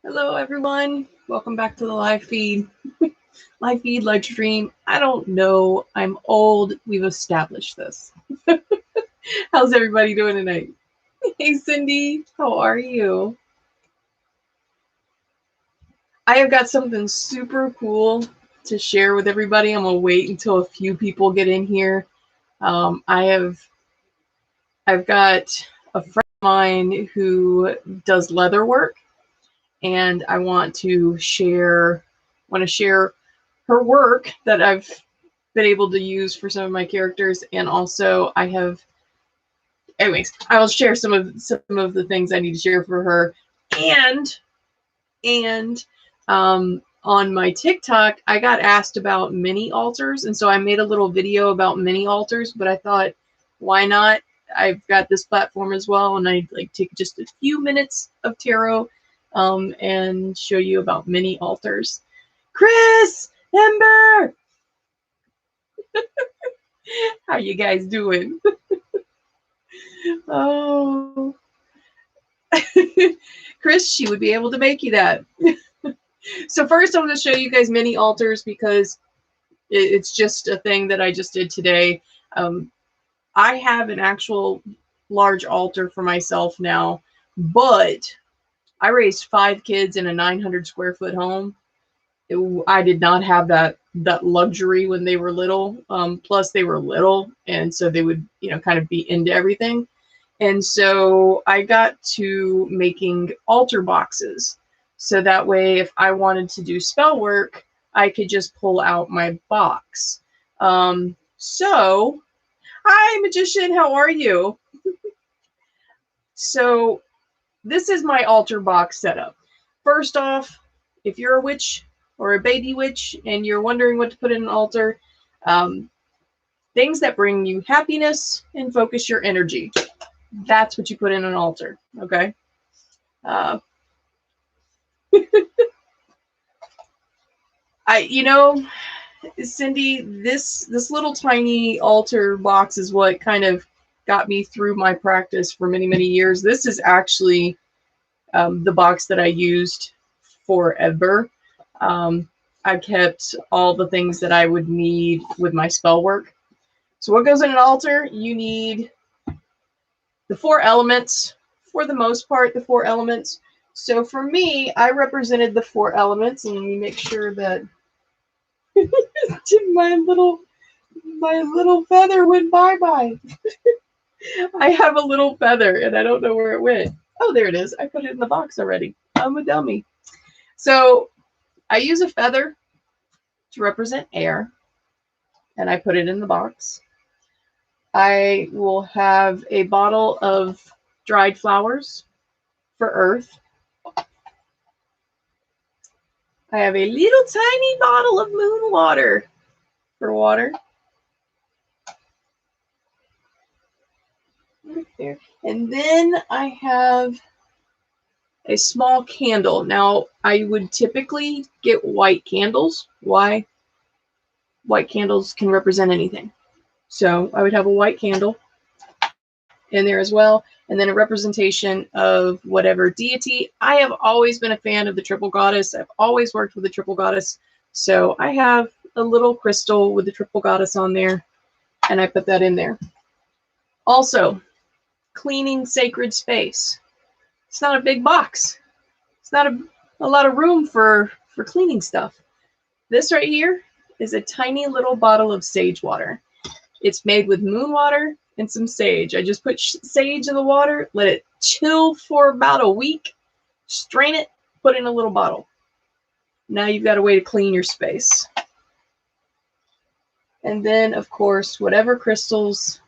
Hello, everyone. Welcome back to the live feed. Live feed, live stream. I don't know. I'm old. We've established this. How's everybody doing tonight? Hey, Cindy. How are you? I have got something super cool to share with everybody. I'm going to wait until a few people get in here. I've got a friend of mine who does leather work, and I want to share her work that I've been able to use for some of my characters, and also anyways, I will share some of the things I need to share for her. And on my TikTok, I got asked about mini altars, and so I made a little video about mini altars, but I thought, why not? I've got this platform as well, and I take just a few minutes of tarot and show you about mini altars. Chris, Ember, how you guys doing? Oh, Chris, she would be able to make you that. So first, I'm going to show you guys mini altars because it's just a thing that I just did today. I have an actual large altar for myself now, but I raised 5 kids in a 900 square foot home. I did not have that luxury when they were little. Plus they were little, and so they would, kind of be into everything. And so I got to making altar boxes. So that way, if I wanted to do spell work, I could just pull out my box. So, hi, magician, how are you? So this is my altar box setup. First off, if you're a witch or a baby witch and you're wondering what to put in an altar, things that bring you happiness and focus your energy. That's what you put in an altar, okay? Cindy, this little tiny altar box is what kind of got me through my practice for many, many years. This is actually the box that I used forever. I kept all the things that I would need with my spell work. So what goes in an altar? You need the 4 elements. For the most part, the 4 elements. So for me, I represented the 4 elements, and let me make sure that my little feather went bye-bye. I have a little feather, and I don't know where it went. Oh, there it is. I put it in the box already. I'm a dummy. So I use a feather to represent air, and I put it in the box. I will have a bottle of dried flowers for earth. I have a little tiny bottle of moon water for water. Right there. And then I have a small candle. Now, I would typically get white candles. Why? White candles can represent anything. So I would have a white candle in there as well. And then a representation of whatever deity. I have always been a fan of the triple goddess. I've always worked with the triple goddess. So I have a little crystal with the triple goddess on there, and I put that in there. Also, cleaning sacred space. It's not a big box. It's not a lot of room for cleaning stuff. This right here is a tiny little bottle of sage water. It's made with moon water and some sage. I just put sage in the water, let it chill for about a week, strain it, put it in a little bottle. Now you've got a way to clean your space. And then, of course, whatever crystals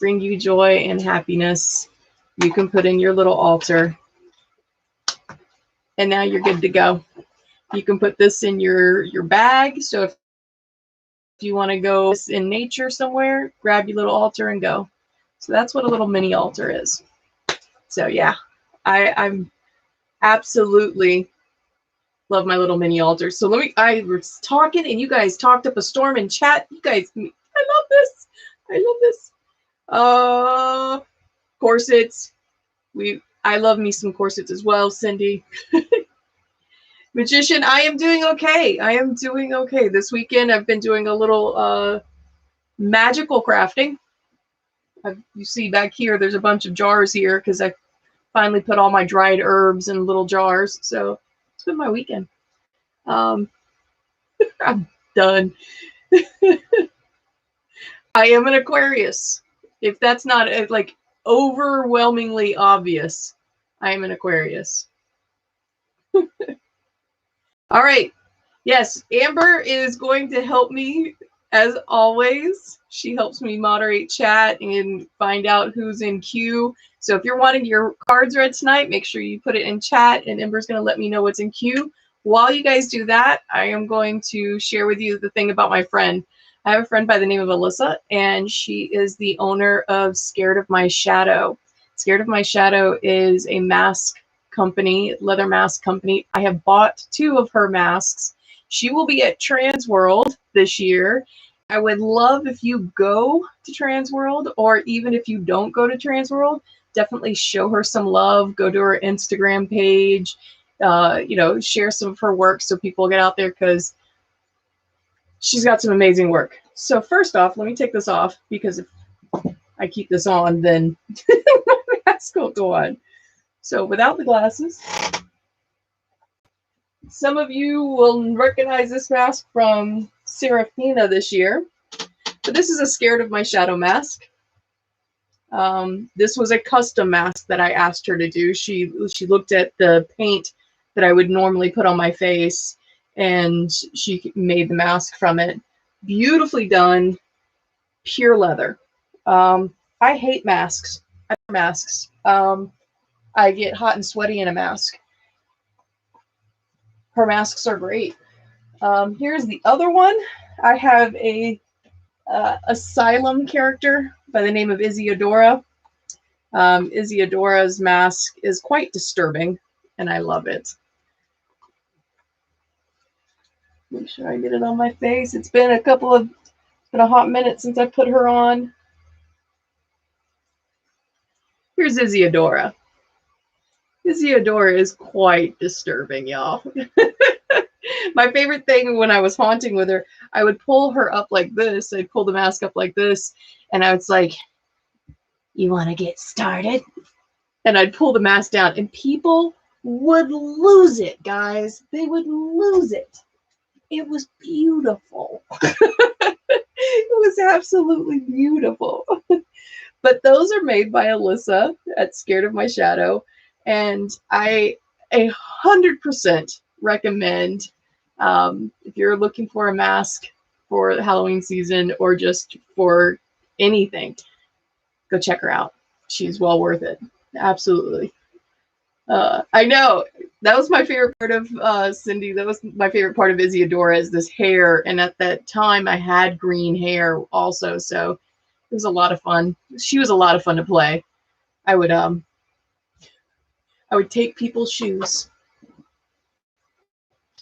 bring you joy and happiness, you can put in your little altar. And now you're good to go. You can put this in your bag. So if you want to go in nature somewhere, grab your little altar and go. So that's what a little mini altar is. So yeah, I'm absolutely love my little mini altar. So I was talking and you guys talked up a storm in chat. You guys, I love this. I love this. Corsets. I love me some corsets as well, Cindy. Magician, I am doing okay. I am doing okay. This weekend I've been doing a little magical crafting. You see back here, there's a bunch of jars here because I finally put all my dried herbs in little jars. So it's been my weekend. I'm done. I am an Aquarius. If that's not like overwhelmingly obvious, I am an Aquarius. All right. Yes, Amber is going to help me as always. She helps me moderate chat and find out who's in queue. So if you're wanting your cards read tonight, make sure you put it in chat and Amber's going to let me know what's in queue. While you guys do that, I am going to share with you the thing about my friend. I have a friend by the name of Alyssa, and she is the owner of Scared of My Shadow. Scared of My Shadow is a mask company, leather mask company. I have bought 2 of her masks. She will be at Trans World this year. I would love if you go to Trans World, or even if you don't go to Trans World, definitely show her some love. Go to her Instagram page, share some of her work so people get out there because she's got some amazing work. So first off, let me take this off because if I keep this on, then my mask will go on. So without the glasses, some of you will recognize this mask from Serafina this year. But this is a Scared of My Shadow mask. This was a custom mask that I asked her to do. She looked at the paint that I would normally put on my face, and she made the mask from it. Beautifully done, pure leather. I hate masks. I hate masks. I get hot and sweaty in a mask. Her masks are great. Here's the other one. I have a Asylum character by the name of Isiodora. Isiodora's mask is quite disturbing, and I love it. Make sure I get it on my face. It's been a hot minute since I put her on. Here's Isiodora. Isiodora is quite disturbing, y'all. My favorite thing when I was haunting with her, I would pull her up like this. I'd pull the mask up like this, and I was like, "You want to get started?" And I'd pull the mask down, and people would lose it, guys. They would lose it. It was beautiful. It was absolutely beautiful. But those are made by Alyssa at Scared of My Shadow, and I 100% recommend if you're looking for a mask for the Halloween season or just for anything, go check her out. She's well worth it. Absolutely. I know that was my favorite part of Cindy. That was my favorite part of Isiodora is this hair. And at that time I had green hair also. So it was a lot of fun. She was a lot of fun to play. I would take people's shoes.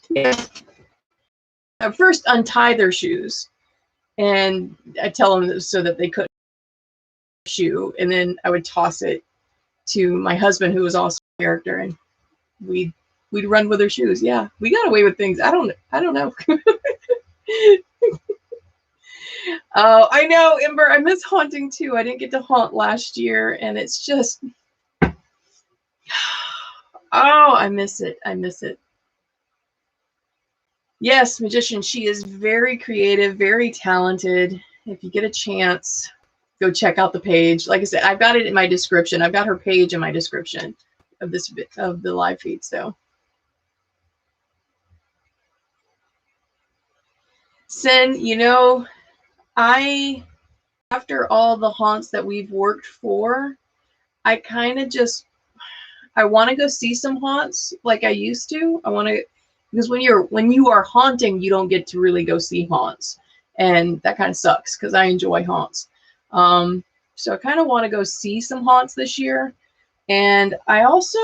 Yeah. I'd first untie their shoes, and I tell them so that they couldn't shoe, and then I would toss it to my husband, who was also a character, and we'd run with her shoes. Yeah, we got away with things. I don't know. Oh, I know, Ember. I miss haunting too. I didn't get to haunt last year, and it's just, oh, I miss it. I miss it. Yes, Magician. She is very creative, very talented. If you get a chance, go check out the page. Like I said, I've got it in my description. I've got her page in my description of the live feed. So, Sin, after all the haunts that we've worked for, I kind of I want to go see some haunts like I used to. Because when you are haunting, you don't get to really go see haunts, and that kind of sucks because I enjoy haunts. So I kind of want to go see some haunts this year, and I also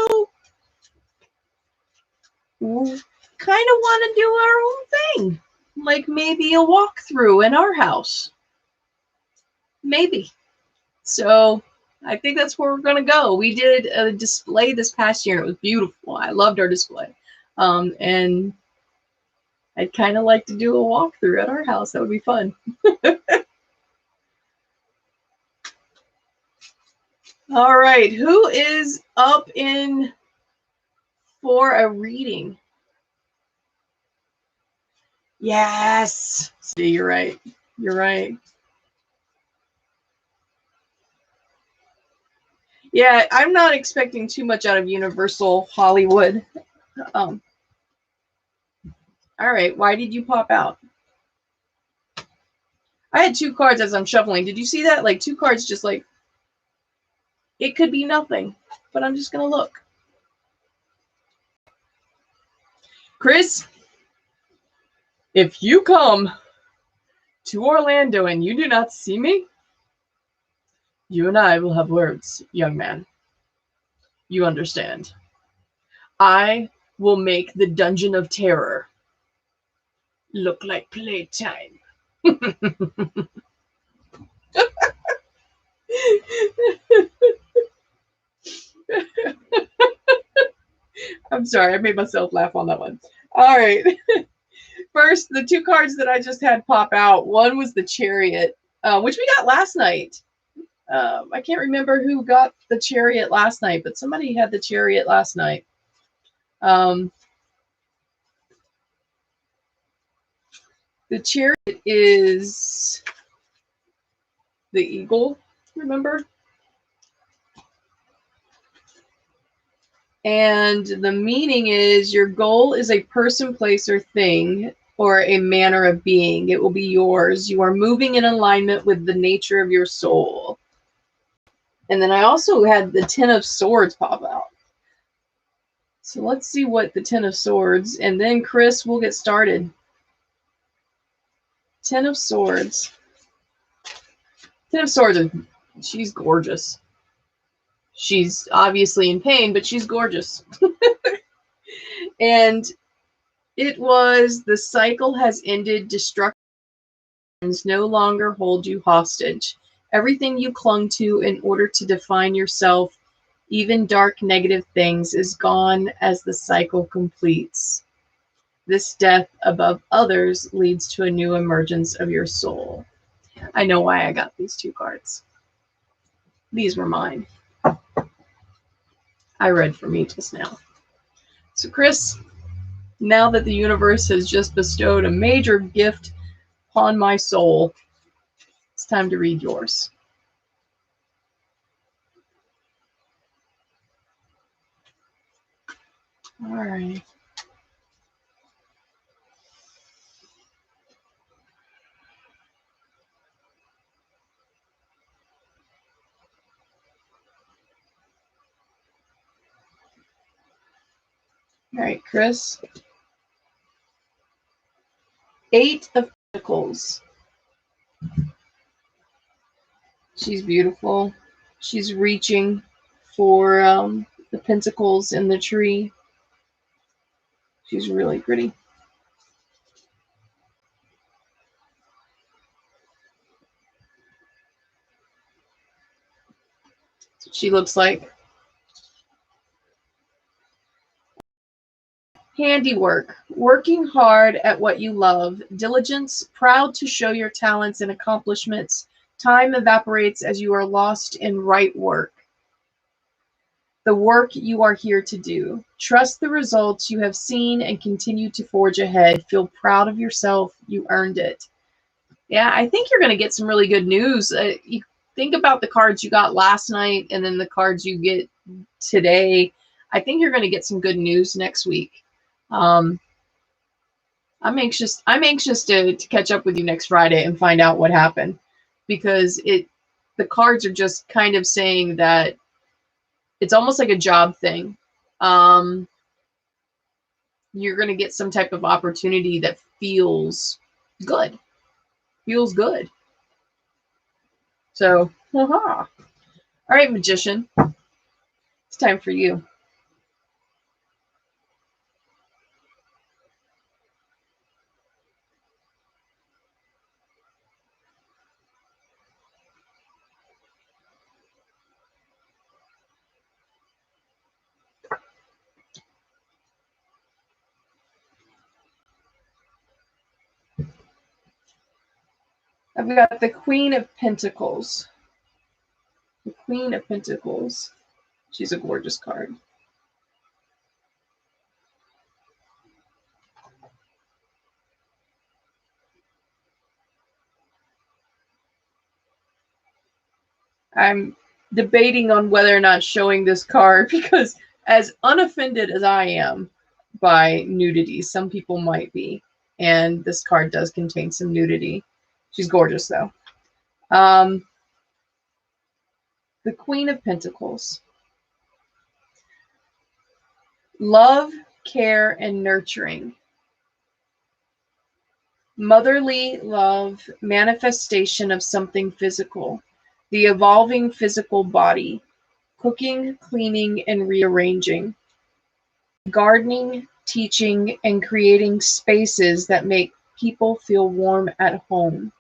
kind of want to do our own thing, like maybe a walkthrough in our house, maybe. So I think that's where we're going to go. We did a display this past year. It was beautiful. I loved our display. And I'd kind of like to do a walkthrough at our house. That would be fun. All right, who is up in for a reading? Yes. See, you're right. You're right. Yeah, I'm not expecting too much out of Universal Hollywood. All right, why did you pop out? I had 2 cards as I'm shuffling. Did you see that? Like 2 cards just like, it could be nothing, but I'm just going to look. Chris, if you come to Orlando and you do not see me, you and I will have words, young man. You understand. I will make the Dungeon of Terror look like playtime. I'm sorry, I made myself laugh on that one. All right. First, the 2 cards that I just had pop out. One was the Chariot, which we got last night. I can't remember who got the Chariot last night, but somebody had the Chariot last night. The Chariot is the eagle, remember? And the meaning is your goal is a person, place, or thing, or a manner of being. It will be yours. You are moving in alignment with the nature of your soul. And then I also had the Ten of Swords pop out. So let's see what the Ten of Swords, and then Chris, we'll get started. Ten of Swords. Ten of Swords, she's gorgeous. She's obviously in pain, but she's gorgeous. And it was, the cycle has ended, destruction no longer hold you hostage. Everything you clung to in order to define yourself, even dark negative things, is gone as the cycle completes. This death above others leads to a new emergence of your soul. I know why I got these 2 cards. These were mine. I read for me just now. So Chris, now that the universe has just bestowed a major gift upon my soul, it's time to read yours. All right. All right, Chris. 8 of Pentacles. She's beautiful. She's reaching for the pentacles in the tree. She's really pretty. That's what she looks like. Handiwork. Working hard at what you love. Diligence. Proud to show your talents and accomplishments. Time evaporates as you are lost in right work. The work you are here to do. Trust the results you have seen and continue to forge ahead. Feel proud of yourself. You earned it. Yeah, I think you're going to get some really good news. You think about the cards you got last night and then the cards you get today. I think you're going to get some good news next week. I'm anxious to catch up with you next Friday and find out what happened, because the cards are just kind of saying that it's almost like a job thing. You're going to get some type of opportunity that feels good. Feels good. So, all right, Magician. It's time for you. I've got the Queen of Pentacles. The Queen of Pentacles. She's a gorgeous card. I'm debating on whether or not showing this card because as unoffended as I am by nudity, some people might be. And this card does contain some nudity. She's gorgeous though. The Queen of Pentacles. Love, care, and nurturing. Motherly love, manifestation of something physical. The evolving physical body. Cooking, cleaning, and rearranging. Gardening, teaching, and creating spaces that make people feel warm at home.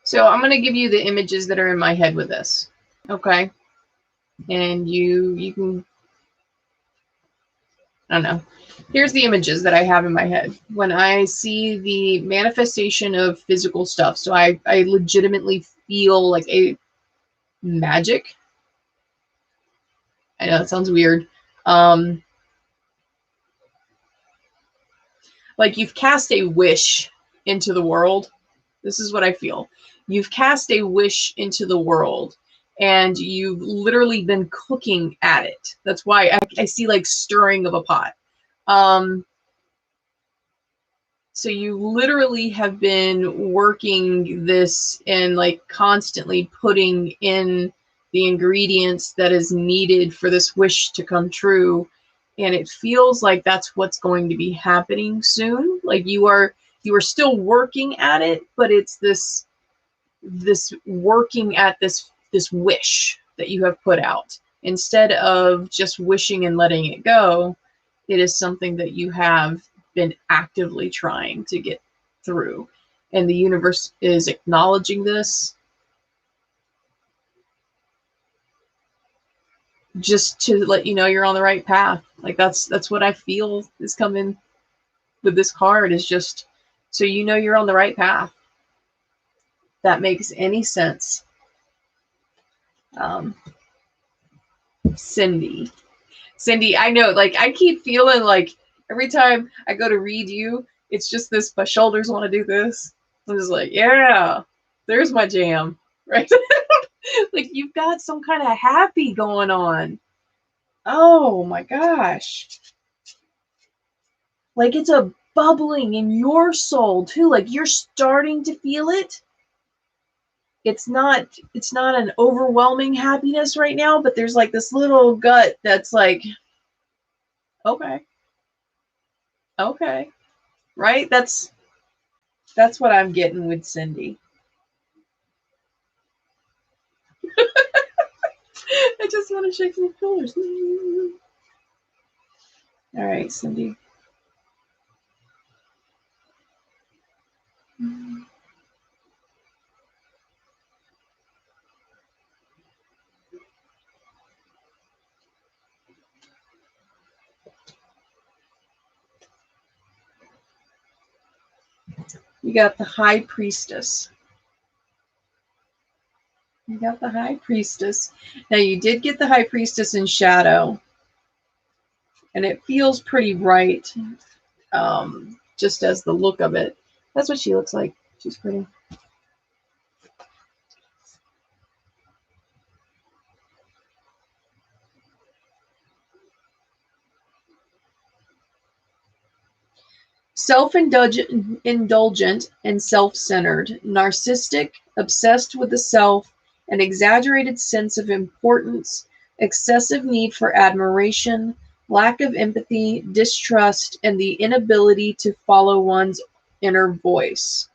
So I'm going to give you the images that are in my head with this. Okay. And you can, I don't know. Here's the images that I have in my head when I see the manifestation of physical stuff. So I legitimately feel like a magic. I know it sounds weird. Like you've cast a wish into the world. This is what I feel. You've cast a wish into the world and you've literally been cooking at it. That's why I see like stirring of a pot. So you literally have been working this and like constantly putting in the ingredients that is needed for this wish to come true. And it feels like that's what's going to be happening soon. Like you are still working at it, but it's this working at this wish that you have put out. Instead of just wishing and letting it go, it is something that you have been actively trying to get through. And the universe is acknowledging this just to let you know you're on the right path. Like that's what I feel is coming with this card, is just so you know you're on the right path. That makes any sense. Cindy, I know, like I keep feeling like every time I go to read you, it's just this, my shoulders want to do this. I'm just like, yeah, there's my jam, right? Like you've got some kind of happy going on. Oh my gosh. Like it's a bubbling in your soul too. Like you're starting to feel it. It's not an overwhelming happiness right now, but there's like this little gut that's like, okay. Okay. Right? That's what I'm getting with Cindy. I just want to shake some shoulders. All right, Cindy. You got the High Priestess. You got the High Priestess. Now, you did get the High Priestess in shadow. And it feels pretty right, just as the look of it. That's what she looks like. She's pretty. Self-indulgent and self-centered, narcissistic, obsessed with the self, an exaggerated sense of importance, excessive need for admiration, lack of empathy, distrust, and the inability to follow one's inner voice.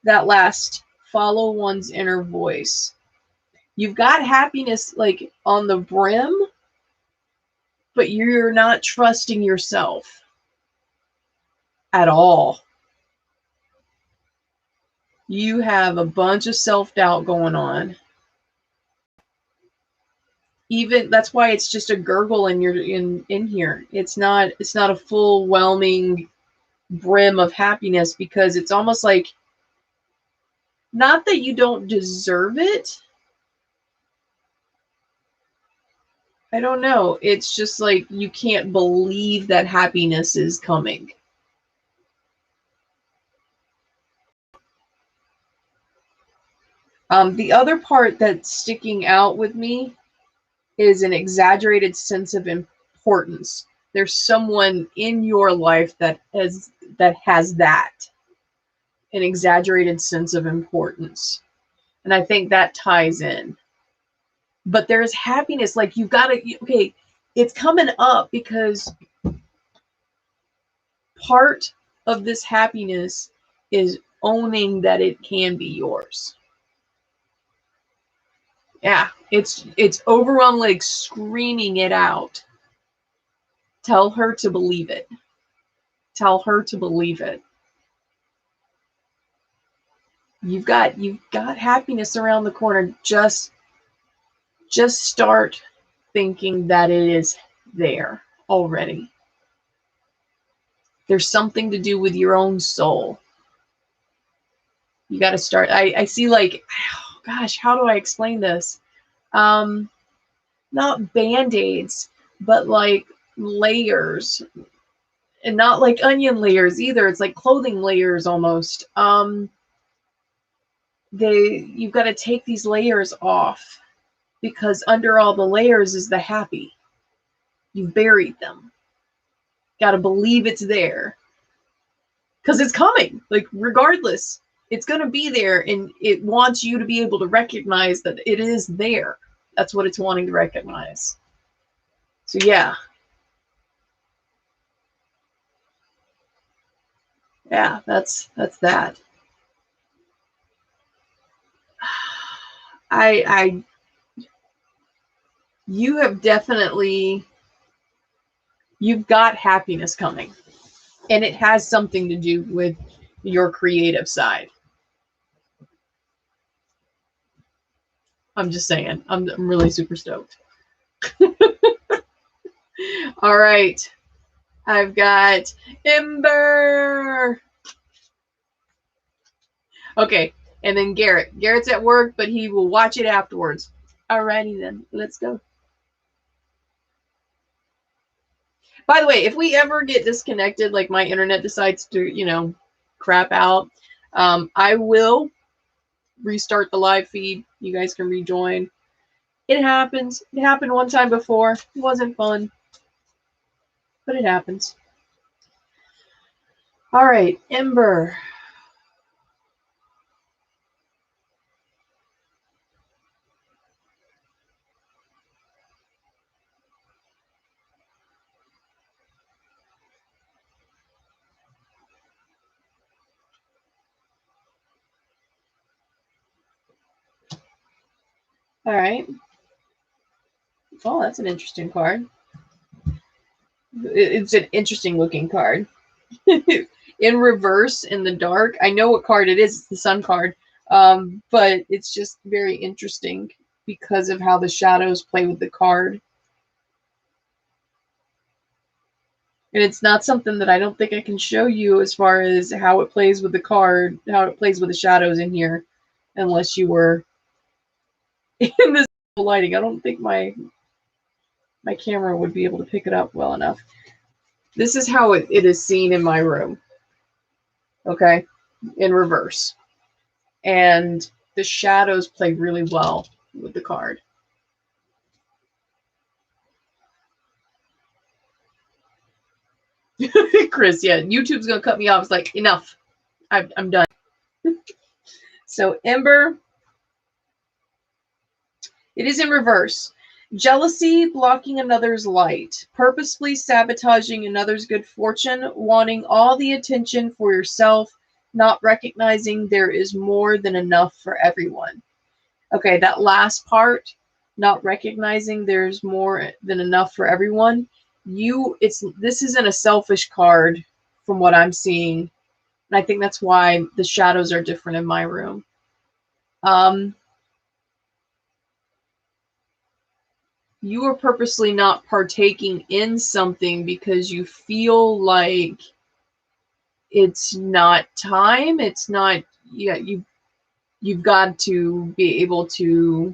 That last, follow one's inner voice. You've got happiness like on the brim, but you're not trusting yourself. at all. You have a bunch of self-doubt going on. Even that's why it's just a gurgle in your in here. It's not a full whelming brim of happiness, because it's almost like, not that you don't deserve it. I don't know. It's just like you can't believe that happiness is coming. The other part that's sticking out with me is an exaggerated sense of importance. There's someone in your life that has that, an exaggerated sense of importance. And I think that ties in. But there's happiness, like you've got to, okay, it's coming up because part of this happiness is owning that it can be yours. Yeah, it's overwhelming, like screaming it out. Tell her to believe it. Tell her to believe it. You've got happiness around the corner. Just start thinking that it is there already. There's something to do with your own soul. You got to start. I see, like, oh gosh, how do I explain this? Not band-aids, but like layers, and not like onion layers either. It's like clothing layers almost. You've got to take these layers off, because under all the layers is the happy. You've buried them. Got to believe it's there, because it's coming. Like, regardless, it's going to be there, and it wants you to be able to recognize that it is there. That's what it's wanting to recognize. So yeah. Yeah, that's that. You have definitely, you've got happiness coming, and it has something to do with your creative side. I'm just saying, I'm really super stoked. All right, I've got Ember. Okay, and then Garrett. Garrett's at work, but he will watch it afterwards. Alrighty then, let's go. By the way, if we ever get disconnected, like my internet decides to, crap out, I will restart the live feed. You guys can rejoin. It happens. It happened one time before. It wasn't fun, but it happens. All right, Ember. All right. Oh, that's an interesting card. It's an interesting looking card. In reverse, in the dark. I know what card it is. It's the Sun card. But it's just very interesting because of how the shadows play with the card. And it's not something that I don't think I can show you as far as how it plays with the card, how it plays with the shadows in here, unless you were in this lighting. I don't think my camera would be able to pick it up well enough. This is how it is seen in my room. Okay, in reverse. And the shadows play really well with the card. Chris, yeah, YouTube's gonna cut me off. It's like, enough. I'm done. So Ember, it is in reverse. Jealousy, blocking another's light, purposefully sabotaging another's good fortune, wanting all the attention for yourself, not recognizing there is more than enough for everyone. Okay, that last part, not recognizing there's more than enough for everyone. This isn't a selfish card from what I'm seeing. And I think that's why the shadows are different in my room. You are purposely not partaking in something because you feel like it's not time. It's not, yeah, you've got to be able to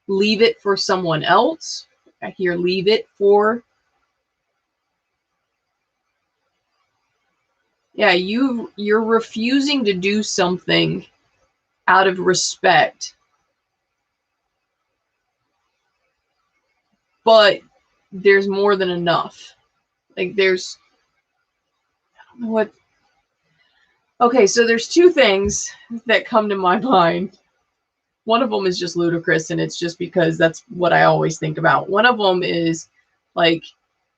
leave it for someone else. I hear leave it for. Yeah, you're refusing to do something out of respect. But there's more than enough. Like there's, I don't know what. Okay, so there's two things that come to my mind. One of them is just ludicrous, and it's just because that's what I always think about. One of them is like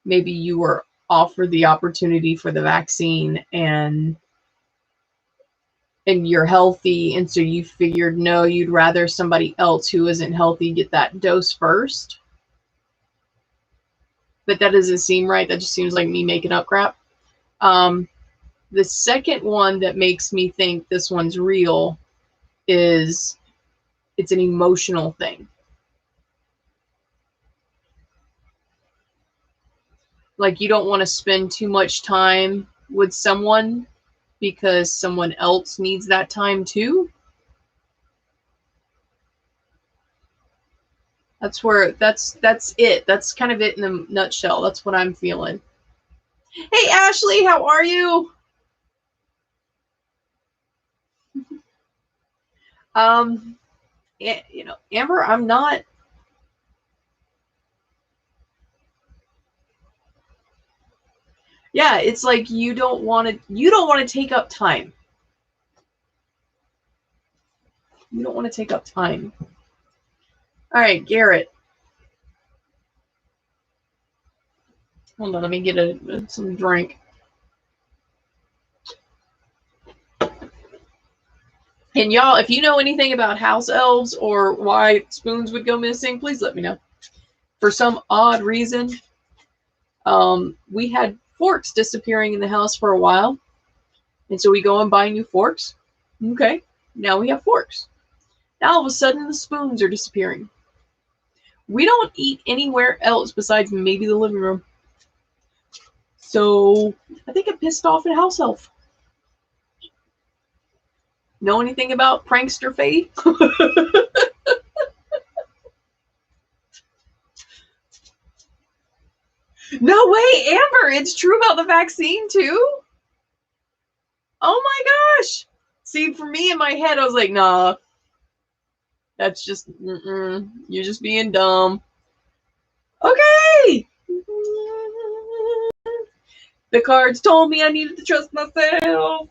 maybe you were offered the opportunity for the vaccine and you're healthy, and so you figured no, you'd rather somebody else who isn't healthy get that dose first. But that doesn't seem right. That just seems like me making up crap. The second one that makes me think this one's real is it's an emotional thing. Like you don't want to spend too much time with someone because someone else needs that time too. That's it. That's kind of it in a nutshell. That's what I'm feeling. Hey Ashley, how are you? You know, Amber, I'm not. Yeah, it's like you don't want to take up time. You don't want to take up time. All right, Garrett. Hold on, let me get some drink. And y'all, if you know anything about house elves or why spoons would go missing, please let me know. For some odd reason, we had forks disappearing in the house for a while. And so we go and buy new forks. Okay, now we have forks. Now all of a sudden the spoons are disappearing. We don't eat anywhere else besides maybe the living room. So I think I pissed off a house elf. Know anything about prankster Faye? No way, Amber, it's true about the vaccine too? Oh my gosh. See, for me in my head, I was like, nah, that's just, you're just being dumb. Okay. The cards told me I needed to trust myself.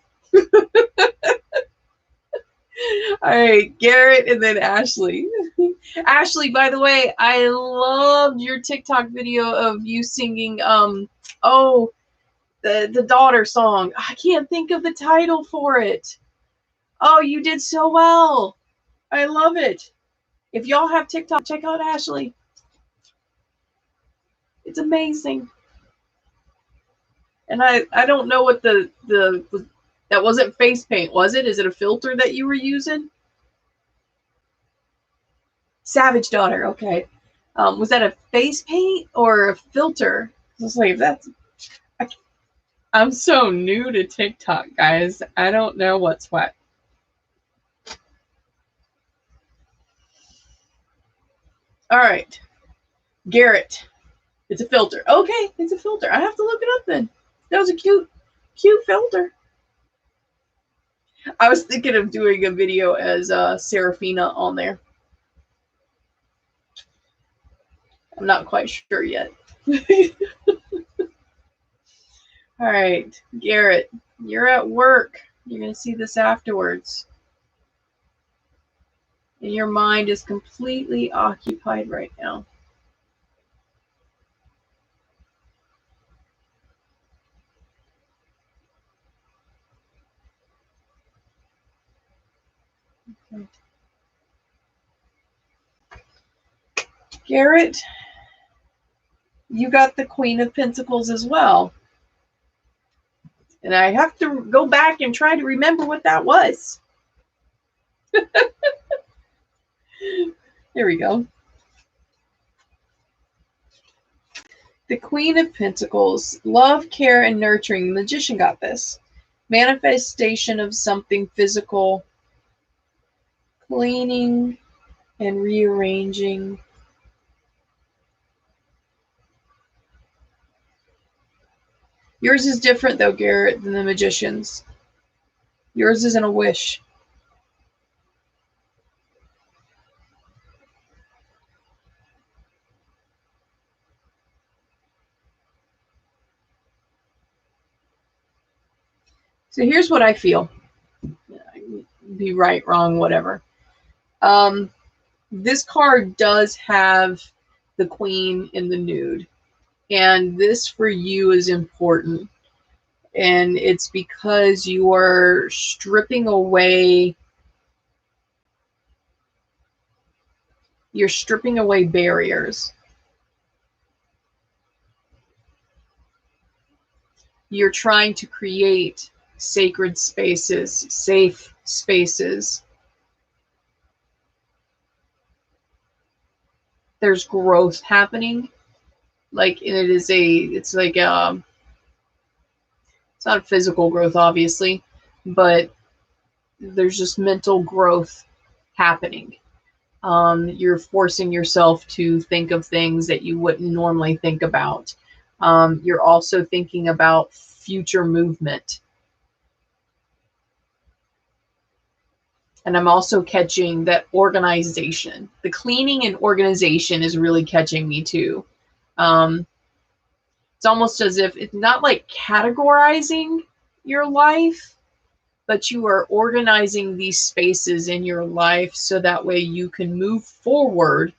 All right, Garrett and then Ashley. Ashley, by the way, I loved your TikTok video of you singing the daughter song. I can't think of the title for it. Oh, you did so well. I love it. If y'all have TikTok, check out Ashley. It's amazing. And I don't know what the that wasn't face paint, was it? Is it a filter that you were using? Savage Daughter, okay. Was that a face paint or a filter? I was like, I'm so new to TikTok, guys. I don't know what's what. All right. Garrett. It's a filter. Okay, it's a filter. I have to look it up then. That was a cute filter. I was thinking of doing a video as Serafina on there. I'm not quite sure yet. All right, Garrett, you're at work. You're going to see this afterwards. And your mind is completely occupied right now. Okay. Garrett, you got the Queen of Pentacles as well. And I have to go back and try to remember what that was. There we go. The Queen of Pentacles. Love, care, and nurturing. The Magician got this. Manifestation of something physical. Cleaning and rearranging. Yours is different, though, Garrett, than the Magician's. Yours isn't a wish. So here's what I feel. Be right, wrong, whatever. This card does have the Queen in the nude. And this for you is important. And it's because you are stripping away. You're stripping away barriers. You're trying to create sacred spaces, safe spaces. There's growth happening. Like, and it's like, it's not physical growth, obviously, but there's just mental growth happening. You're forcing yourself to think of things that you wouldn't normally think about. You're also thinking about future movement. And I'm also catching that organization. The cleaning and organization is really catching me too. It's almost as if it's not like categorizing your life, but you are organizing these spaces in your life so that way you can move forward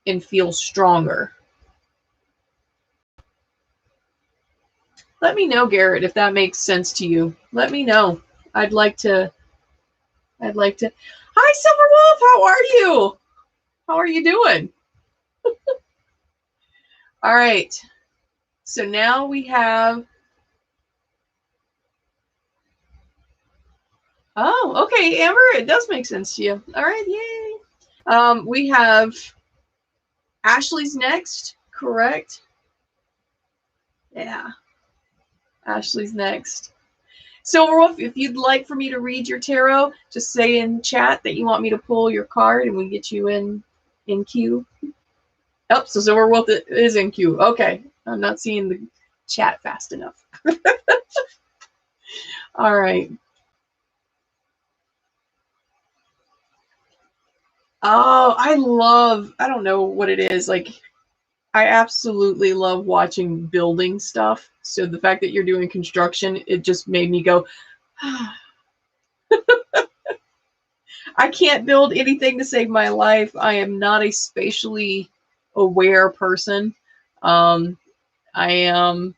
and feel stronger. Let me know, Garrett, if that makes sense to you. Let me know. I'd like to. Hi, Silver Wolf. How are you? How are you doing? All right. So now we have. Oh, okay, Amber. It does make sense to you. All right, yay. We have Ashley's next, correct? Yeah. Ashley's next. Silverwolf, if you'd like for me to read your tarot, just say in chat that you want me to pull your card and we get you in queue. Oh, so Silverwolf is in queue. Okay. I'm not seeing the chat fast enough. All right. Oh, I don't know what it is. Like, I absolutely love watching building stuff. So the fact that you're doing construction, it just made me go, I can't build anything to save my life. I am not a spatially aware person. I am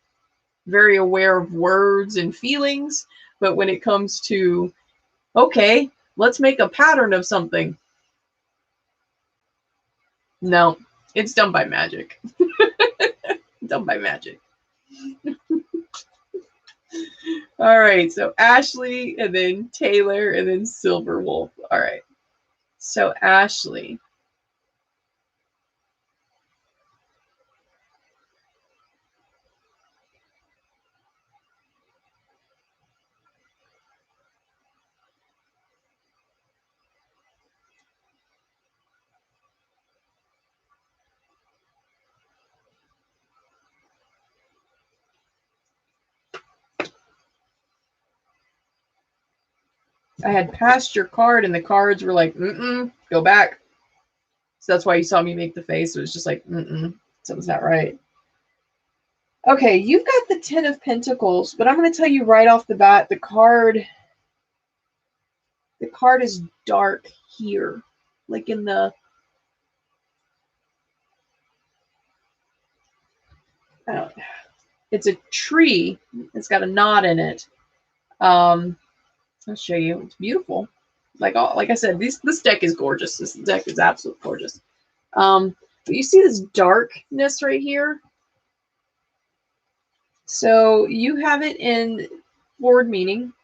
very aware of words and feelings, but when it comes to, okay, let's make a pattern of something. No, it's done by magic. Done by magic. All right, so Ashley, and then Taylor, and then Silverwolf. All right, so Ashley. I had passed your card, and the cards were like, go back. So that's why you saw me make the face. It was just like, something's not right. Okay, you've got the 10 of Pentacles, but I'm going to tell you right off the bat, the card is dark here. Like in the, it's a tree. It's got a knot in it. I'll show you. It's beautiful. Like I said, this deck is gorgeous. This deck is absolutely gorgeous. But you see this darkness right here? So you have it in forward meaning.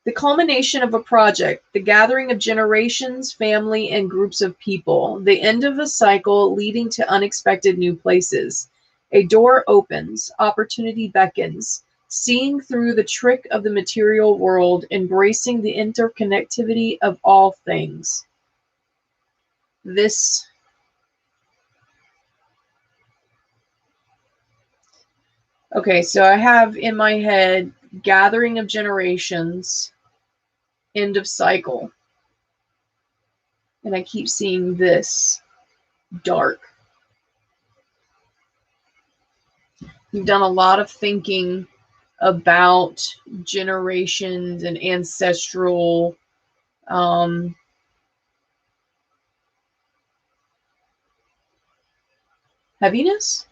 The culmination of a project, the gathering of generations, family, and groups of people, the end of a cycle leading to unexpected new places. A door opens, opportunity beckons, seeing through the trick of the material world, embracing the interconnectivity of all things. This Okay, so I have in my head gathering of generations, end of cycle. And I keep seeing this dark. You've done a lot of thinking about generations and ancestral heaviness.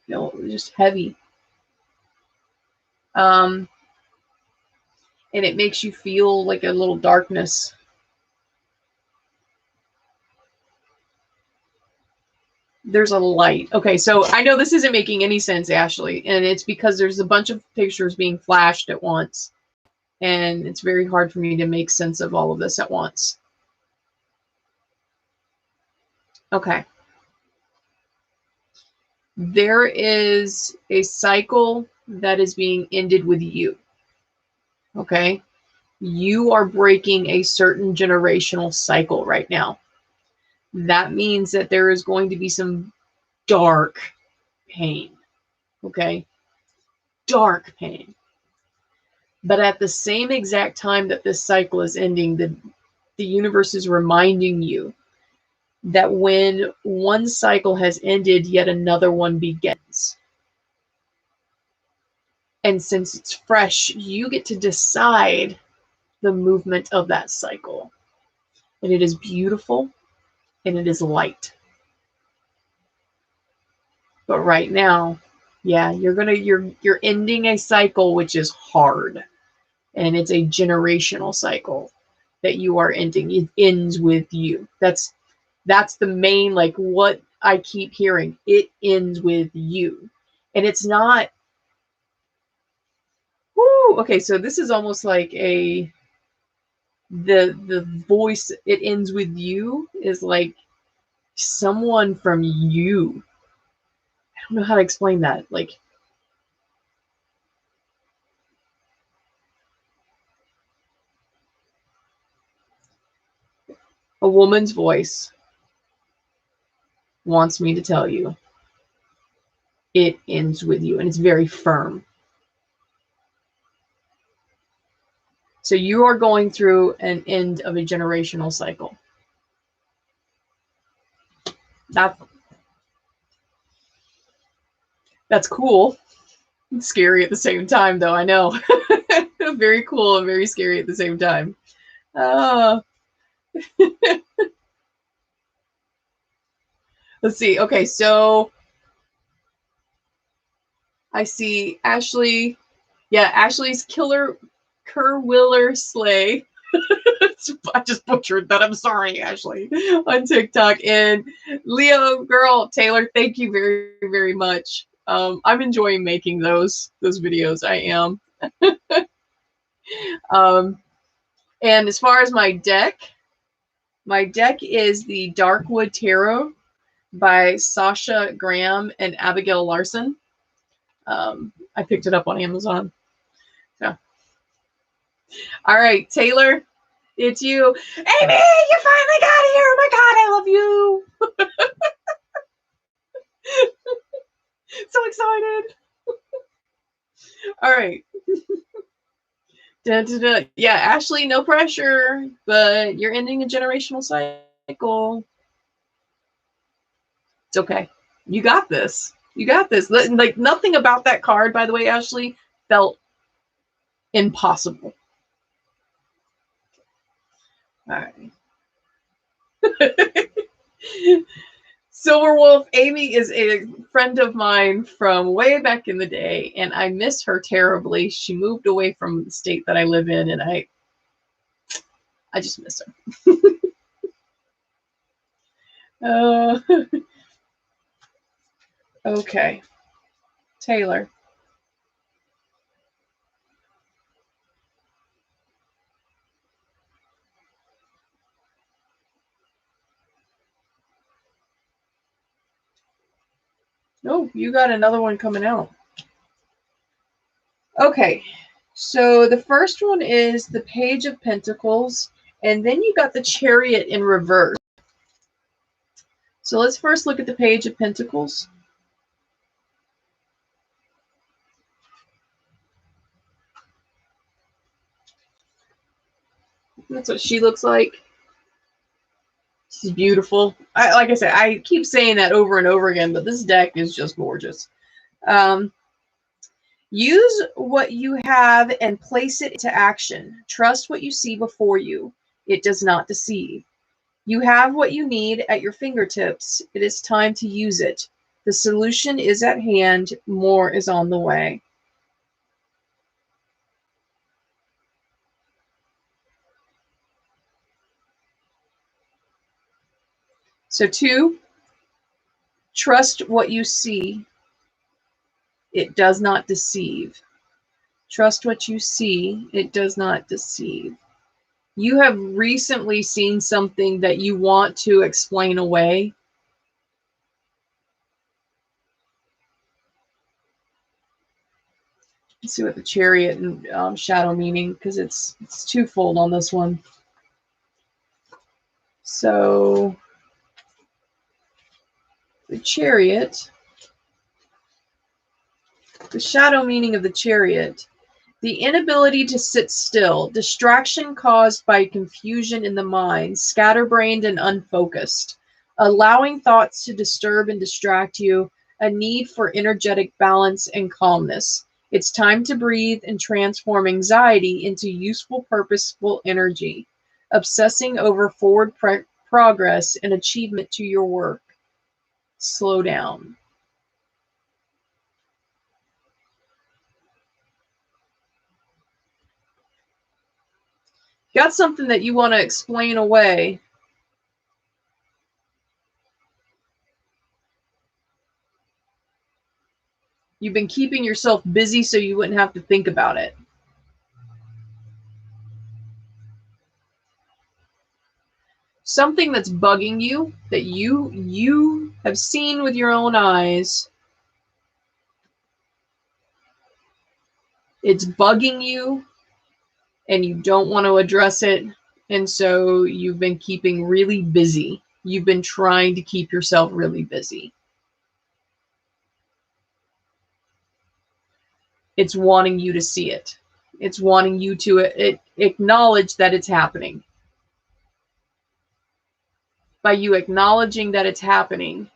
No, just heavy. And it makes you feel like a little darkness. There's a light. Okay, so I know this isn't making any sense, Ashley, and it's because there's a bunch of pictures being flashed at once, and it's very hard for me to make sense of all of this at once. Okay. There is a cycle that is being ended with you. Okay? You are breaking a certain generational cycle right now. That means that there is going to be some dark pain. Okay? Dark pain. But at the same exact time that this cycle is ending, the universe is reminding you that when one cycle has ended, yet another one begins. And since it's fresh, you get to decide the movement of that cycle. And it is beautiful and it is light. But right now, yeah, you're ending a cycle which is hard. And it's a generational cycle that you are ending. It ends with you. That's the main, like, what I keep hearing. It ends with you. And it's not, whoo, okay, so this is almost like the voice, it ends with you, is like someone from you. I don't know how to explain that. Like, a woman's voice wants me to tell you it ends with you, and it's very firm. So you are going through an end of a generational cycle. That's cool. It's scary at the same time, though. I know. Very cool and very scary at the same time. Let's see. Okay, so I see Ashley. Yeah, Ashley's killer Kerwiller Slay. I just butchered that. I'm sorry, Ashley, on TikTok. And Leo Girl Taylor, thank you very, very much. I'm enjoying making those videos. I am. And as far as my deck is the Darkwood Tarot by Sasha Graham and Abigail Larson. I picked it up on Amazon. So, all right, Taylor, it's you. Amy, you finally got here. Oh my God, I love you. So excited. All right. Dun, dun, dun. Yeah, Ashley, no pressure, but you're ending a generational cycle. It's okay. You got this. You got this. Like, nothing about that card, by the way, Ashley, felt impossible. All right. Silver Wolf, Amy is a friend of mine from way back in the day, and I miss her terribly. She moved away from the state that I live in, and I just miss her. Okay. Taylor, Oh, you got another one coming out. Okay, so the first one is the Page of Pentacles, and then you got the Chariot in reverse. So let's first look at the Page of Pentacles. That's what she looks like. She's beautiful. Like I said, I keep saying that over and over again, but this deck is just gorgeous. Use what you have and place it into action. Trust what you see before you. It does not deceive. You have what you need at your fingertips. It is time to use it. The solution is at hand. More is on the way. So 2, trust what you see. It does not deceive. Trust what you see. It does not deceive. You have recently seen something that you want to explain away. Let's see what the Chariot and shadow meaning, because it's twofold on this one. So the Chariot, the shadow meaning of the Chariot, the inability to sit still, distraction caused by confusion in the mind, scatterbrained and unfocused, allowing thoughts to disturb and distract you, a need for energetic balance and calmness. It's time to breathe and transform anxiety into useful, purposeful energy, obsessing over forward progress and achievement to your work. Slow down. Got something that you want to explain away. You've been keeping yourself busy so you wouldn't have to think about it. Something that's bugging you that you have seen with your own eyes. It's bugging you and you don't want to address it. And so you've been keeping really busy. You've been trying to keep yourself really busy. It's wanting you to see it. It's wanting you to acknowledge that it's happening. By you acknowledging that it's happening,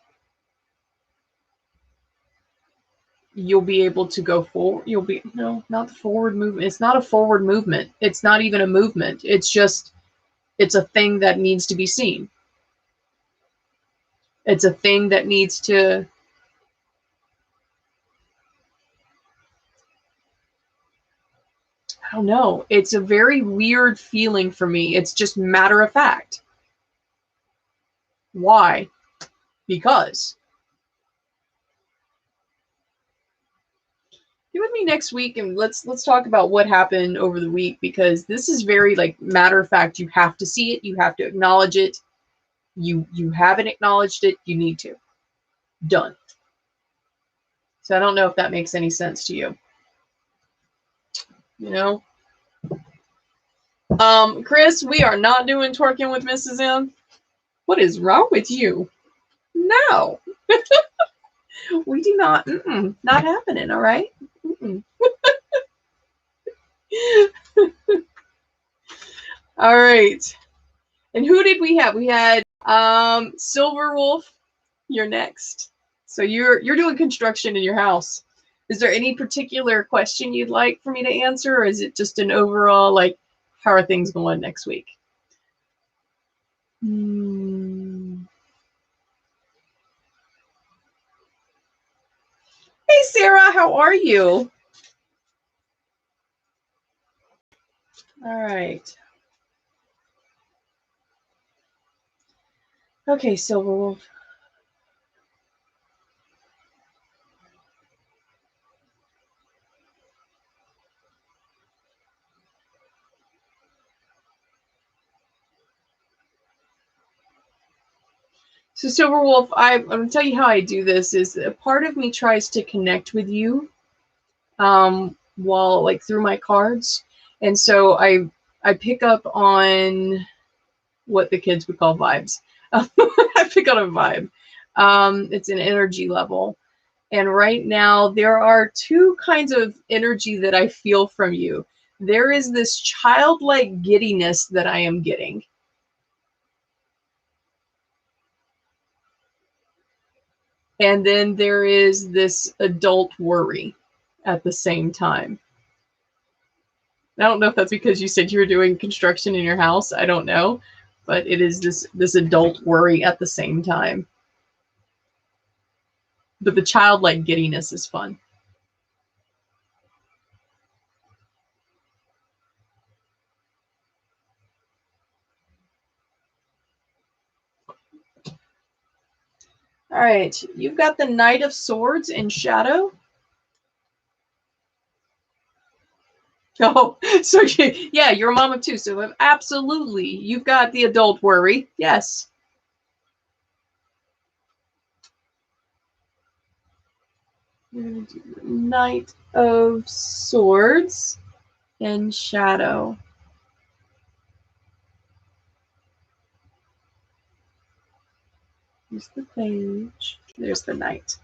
you'll be able to go forward. You'll be, no, not the forward movement. It's not a forward movement. It's not even a movement. It's just, it's a thing that needs to be seen. It's a thing that needs to, I don't know. It's a very weird feeling for me. It's just matter of fact. Why? Because. Be with me next week and let's talk about what happened over the week, because this is very like matter of fact. You have to see it. You have to acknowledge it. You haven't acknowledged it. You need to. Done. So I don't know if that makes any sense to you. You know? Chris, we are not doing twerking with Mrs. M. What is wrong with you? No. We do not. Not happening, all right? All right. And who did we have? We had Silver Wolf. You're next. So you're doing construction in your house. Is there any particular question you'd like for me to answer, or is it just an overall, like, how are things going next week? Hey, Sarah, how are you? All right. Okay, Silver Wolf. So Silverwolf, I'm going to tell you how I do this. Is a part of me tries to connect with you, while like through my cards, and so I pick up on what the kids would call vibes. I pick on a vibe. It's an energy level, and right now there are two kinds of energy that I feel from you. There is this childlike giddiness that I am getting. And then there is this adult worry at the same time. I don't know if that's because you said you were doing construction in your house. I don't know. But it is this adult worry at the same time. But the childlike giddiness is fun. All right. You've got the Knight of Swords in shadow. Oh, so yeah, you're a mom of two. So absolutely, you've got the adult worry. Yes. Knight of Swords in shadow. Here's the page. There's the Knight.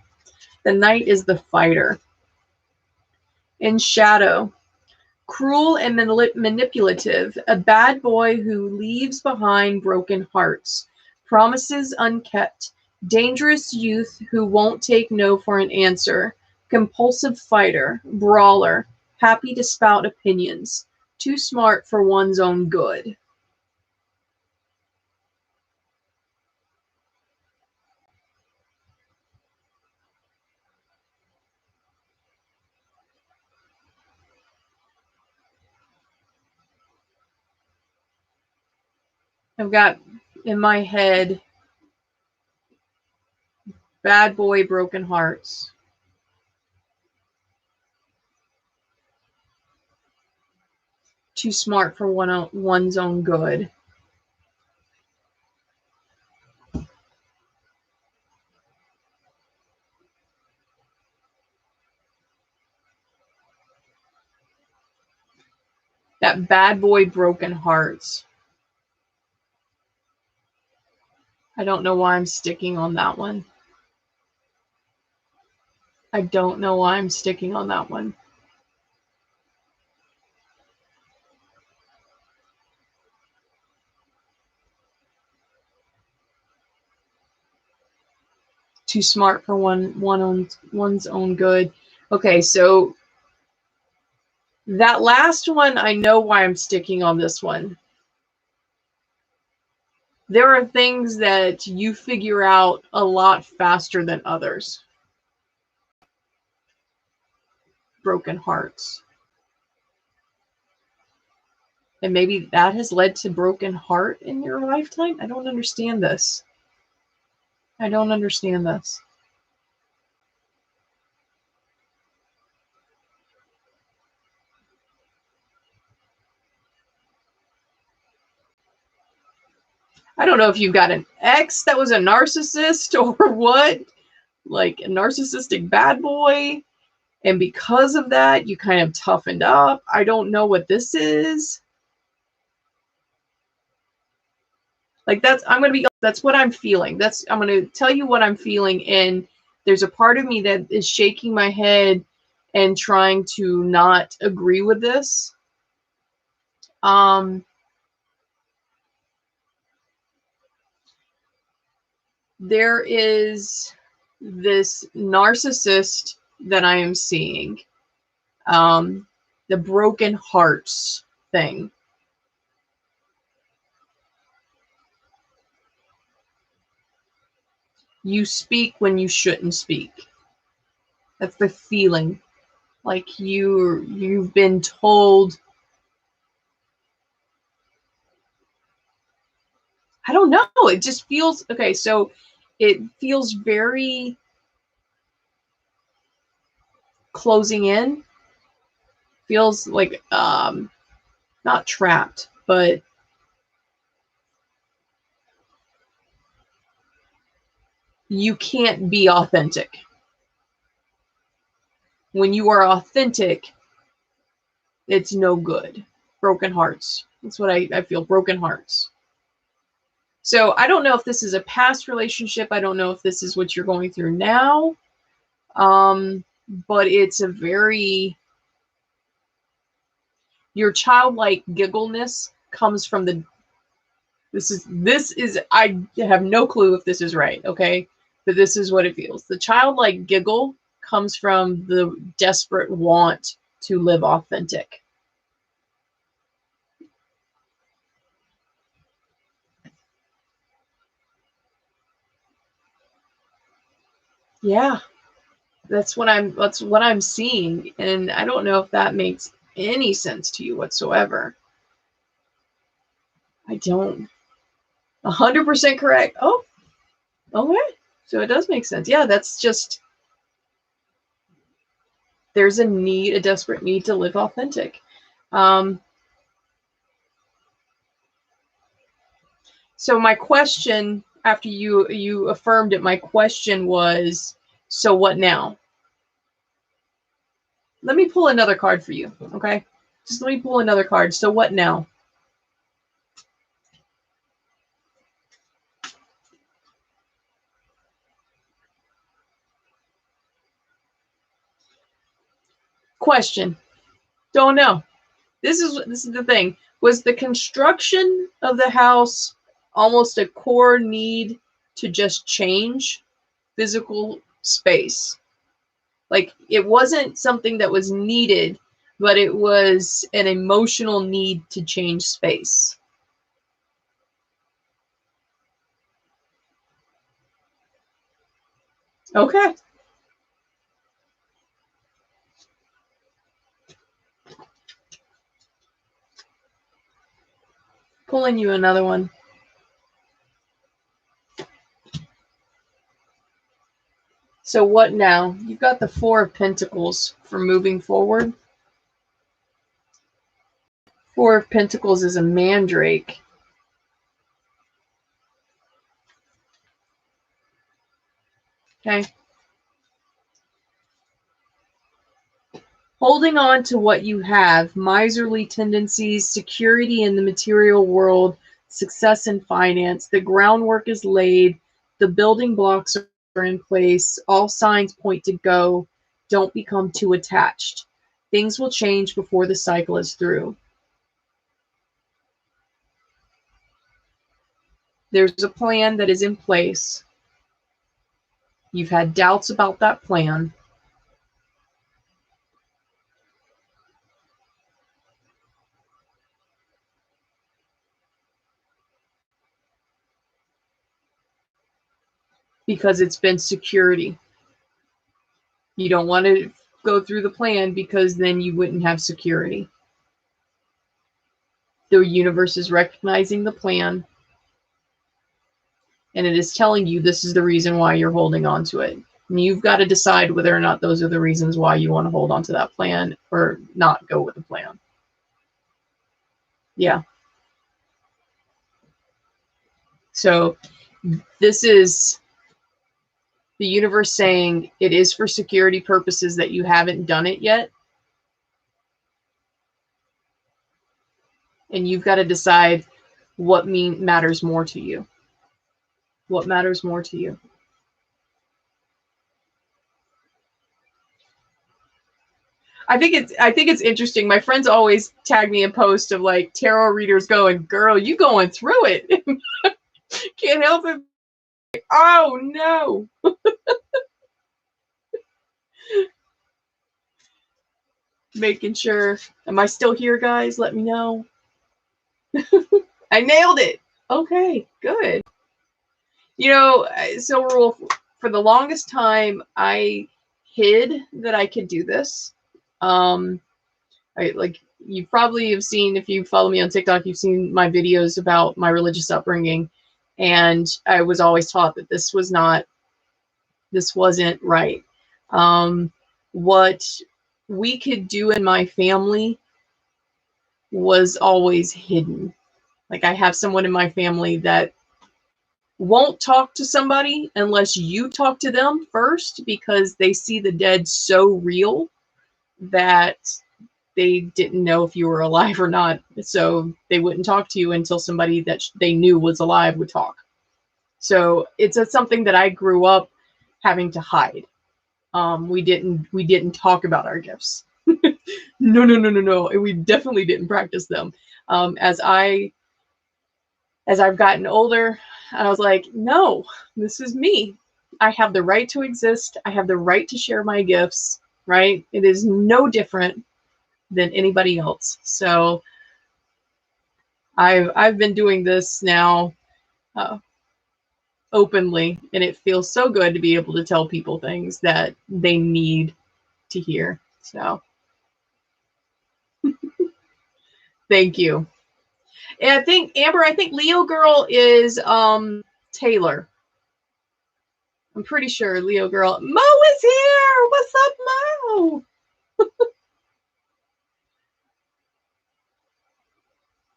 The Knight is the fighter. In shadow. Cruel and manipulative, a bad boy who leaves behind broken hearts, promises unkept, dangerous youth who won't take no for an answer, compulsive fighter, brawler, happy to spout opinions, too smart for one's own good. I've got in my head bad boy, broken hearts. Too smart for one's own good. That bad boy, broken hearts. I don't know why I'm sticking on that one. I don't know why I'm sticking on that one. Too smart for one's own good. Okay, so that last one, I know why I'm sticking on this one. There are things that you figure out a lot faster than others. Broken hearts. And maybe that has led to broken heart in your lifetime. I don't understand this. I don't understand this. I don't know if you've got an ex that was a narcissist or what, like a narcissistic bad boy. And because of that, you kind of toughened up. I don't know what this is. Like that's what I'm feeling. I'm going to tell you what I'm feeling. And there's a part of me that is shaking my head and trying to not agree with this. There is this narcissist that I am seeing. The broken hearts thing. You speak when you shouldn't speak. That's the feeling. Like you've been told. I don't know. It just feels okay. So it feels very closing in. Feels like not trapped, but you can't be authentic. When you are authentic, it's no good. Broken hearts. That's what I feel, broken hearts. So I don't know if this is a past relationship. I don't know if this is what you're going through now. But it's a very, your childlike giggleness comes from the, this is, I have no clue if this is right, okay? But this is what it feels. The childlike giggle comes from the desperate want to live authentic. Yeah, that's what I'm seeing, and I don't know if that makes any sense to you whatsoever. I don't. 100% correct. Oh, okay. So it does make sense. Yeah, that's just, there's a need, a desperate need to live authentic. So my question, after you affirmed it, my question was, so what now? Let me pull another card for you, okay? Just let me pull another card. So what now? Question. Don't know. This is the thing. Was the construction of the house almost a core need to just change physical space? Like, it wasn't something that was needed, but it was an emotional need to change space. Okay. Pulling you another one. So what now? You've got the Four of Pentacles for moving forward. Four of Pentacles is a mandrake. Okay. Holding on to what you have, miserly tendencies, security in the material world, success in finance. The groundwork is laid. The building blocks are in place. All signs point to go. Don't become too attached. Things will change before the cycle is through. There's a plan that is in place. You've had doubts about that plan. Because it's been security. You don't want to go through the plan because then you wouldn't have security. The universe is recognizing the plan, and it is telling you this is the reason why you're holding on to it. And you've got to decide whether or not those are the reasons why you want to hold on to that plan or not go with the plan. Yeah. So this is the universe saying it is for security purposes that you haven't done it yet. And you've got to decide what matters more to you. What matters more to you? I think it's interesting. My friends always tag me in posts of like tarot readers going, "Girl, you going through it." Can't help it. Oh no. Making sure. Am I still here, guys? Let me know. I nailed it. Okay, good. You know, so Rule, for the longest time, I hid that I could do this. Like, you probably have seen, if you follow me on TikTok, you've seen my videos about my religious upbringing. And I was always taught that this wasn't right. What we could do in my family was always hidden. Like, I have someone in my family that won't talk to somebody unless you talk to them first, because they see the dead so real that they didn't know if you were alive or not. So they wouldn't talk to you until somebody that they knew was alive would talk. So it's something that I grew up having to hide. We didn't talk about our gifts. No. We definitely didn't practice them. As I've gotten older, I was like, no, this is me. I have the right to exist. I have the right to share my gifts, right? It is no different than anybody else. So I've been doing this now openly, and it feels so good to be able to tell people things that they need to hear. So thank you. And I think, Amber, I think Leo Girl is Taylor. I'm pretty sure Leo Girl. Mo is here. What's up, Mo?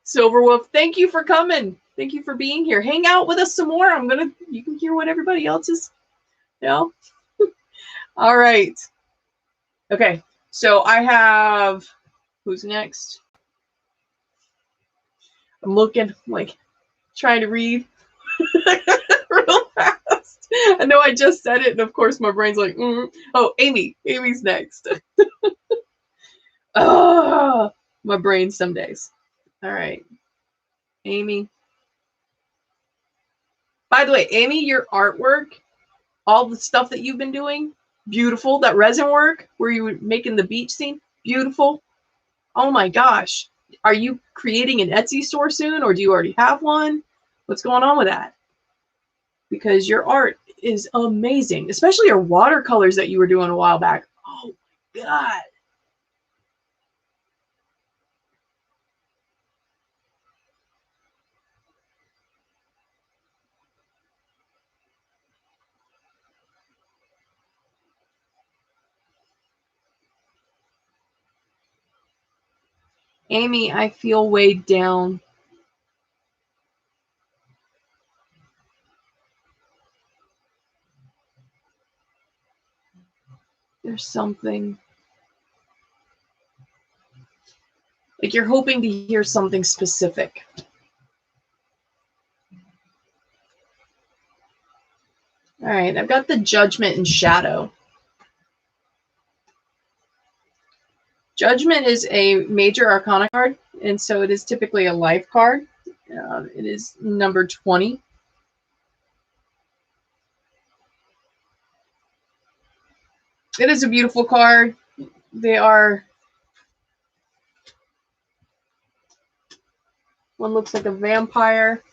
Silverwolf, thank you for coming. Thank you for being here. Hang out with us some more. You can hear what everybody else is, you know. All right. Okay. So I have, who's next? I'm looking, like, trying to read real fast. I know I just said it, and of course my brain's like, oh, Amy. Amy's next. Oh, my brain some days. All right. Amy. By the way, Amy, your artwork, all the stuff that you've been doing, beautiful. That resin work where you were making the beach scene, beautiful. Oh my gosh. Are you creating an Etsy store soon, or do you already have one? What's going on with that? Because your art is amazing, especially your watercolors that you were doing a while back. Oh my God. Amy, I feel weighed down. There's something. Like you're hoping to hear something specific. All right, I've got the Judgment and Shadow. Judgment is a major arcana card, and so it is typically a life card. It is number 20. It is a beautiful card. They are... One looks like a vampire.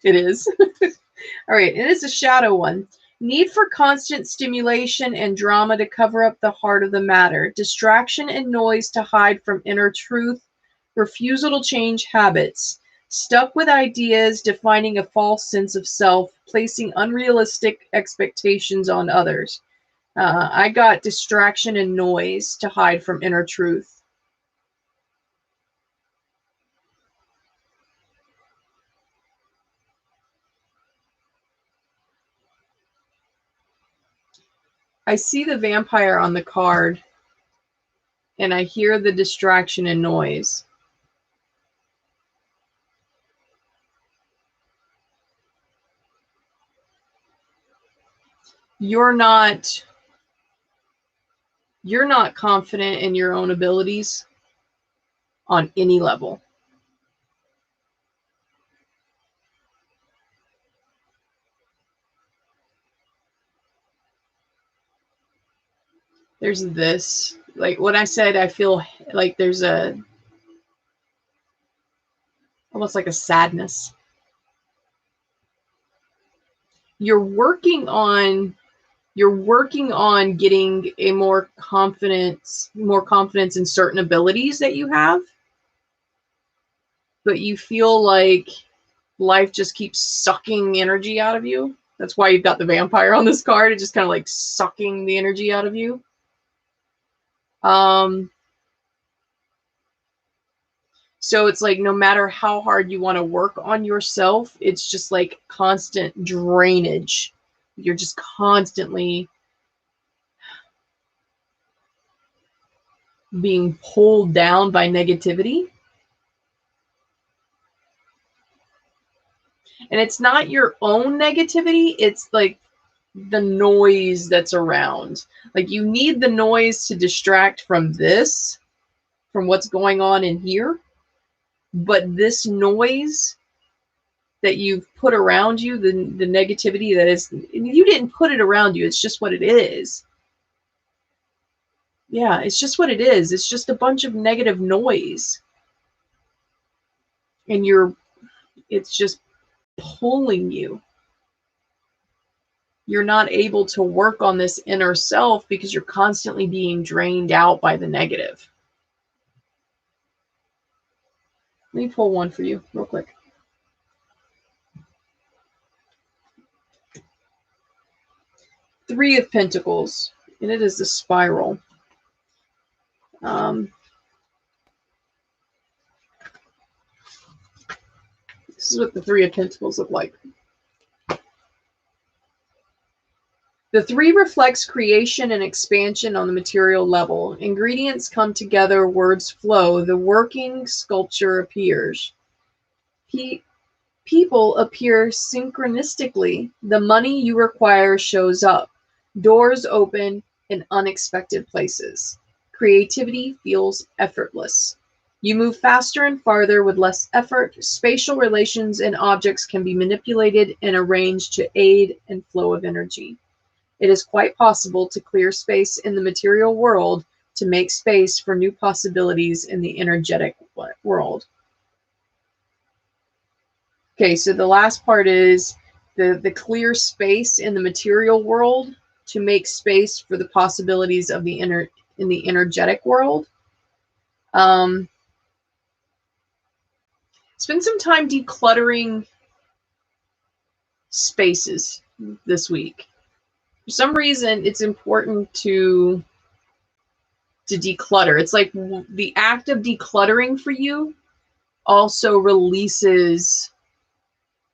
It is. All right, it is a shadow one. Need for constant stimulation and drama to cover up the heart of the matter. Distraction and noise to hide from inner truth. Refusal to change habits. Stuck with ideas, defining a false sense of self. Placing unrealistic expectations on others. I got distraction and noise to hide from inner truth. I see the vampire on the card, and I hear the distraction and noise. You're not confident in your own abilities on any level. There's this, like what I said, I feel like there's almost like a sadness. You're working on getting a more confidence in certain abilities that you have, but you feel like life just keeps sucking energy out of you. That's why you've got the vampire on this card. It's just kind of like sucking the energy out of you. So it's like no matter how hard you want to work on yourself, it's just like constant drainage. You're just constantly being pulled down by negativity. And it's not your own negativity, it's like the noise that's around. Like you need the noise to distract from this, from what's going on in here. But this noise that you've put around you, the negativity that is, you didn't put it around you, it's just what it is. Yeah, it's just what it is. It's just a bunch of negative noise. And it's just pulling you. You're not able to work on this inner self because you're constantly being drained out by the negative. Let me pull one for you real quick. Three of Pentacles, and it is the spiral. This is what the Three of Pentacles look like. The three reflects creation and expansion on the material level. Ingredients come together, words flow, the working sculpture appears. People appear synchronistically. The money you require shows up. Doors open in unexpected places. Creativity feels effortless. You move faster and farther with less effort. Spatial relations and objects can be manipulated and arranged to aid in flow of energy. It is quite possible to clear space in the material world to make space for new possibilities in the energetic world. Okay, so the last part is the clear space in the material world to make space for the possibilities of the in the energetic world. Spend some time decluttering spaces this week. For some reason, it's important to declutter. It's like the act of decluttering for you also releases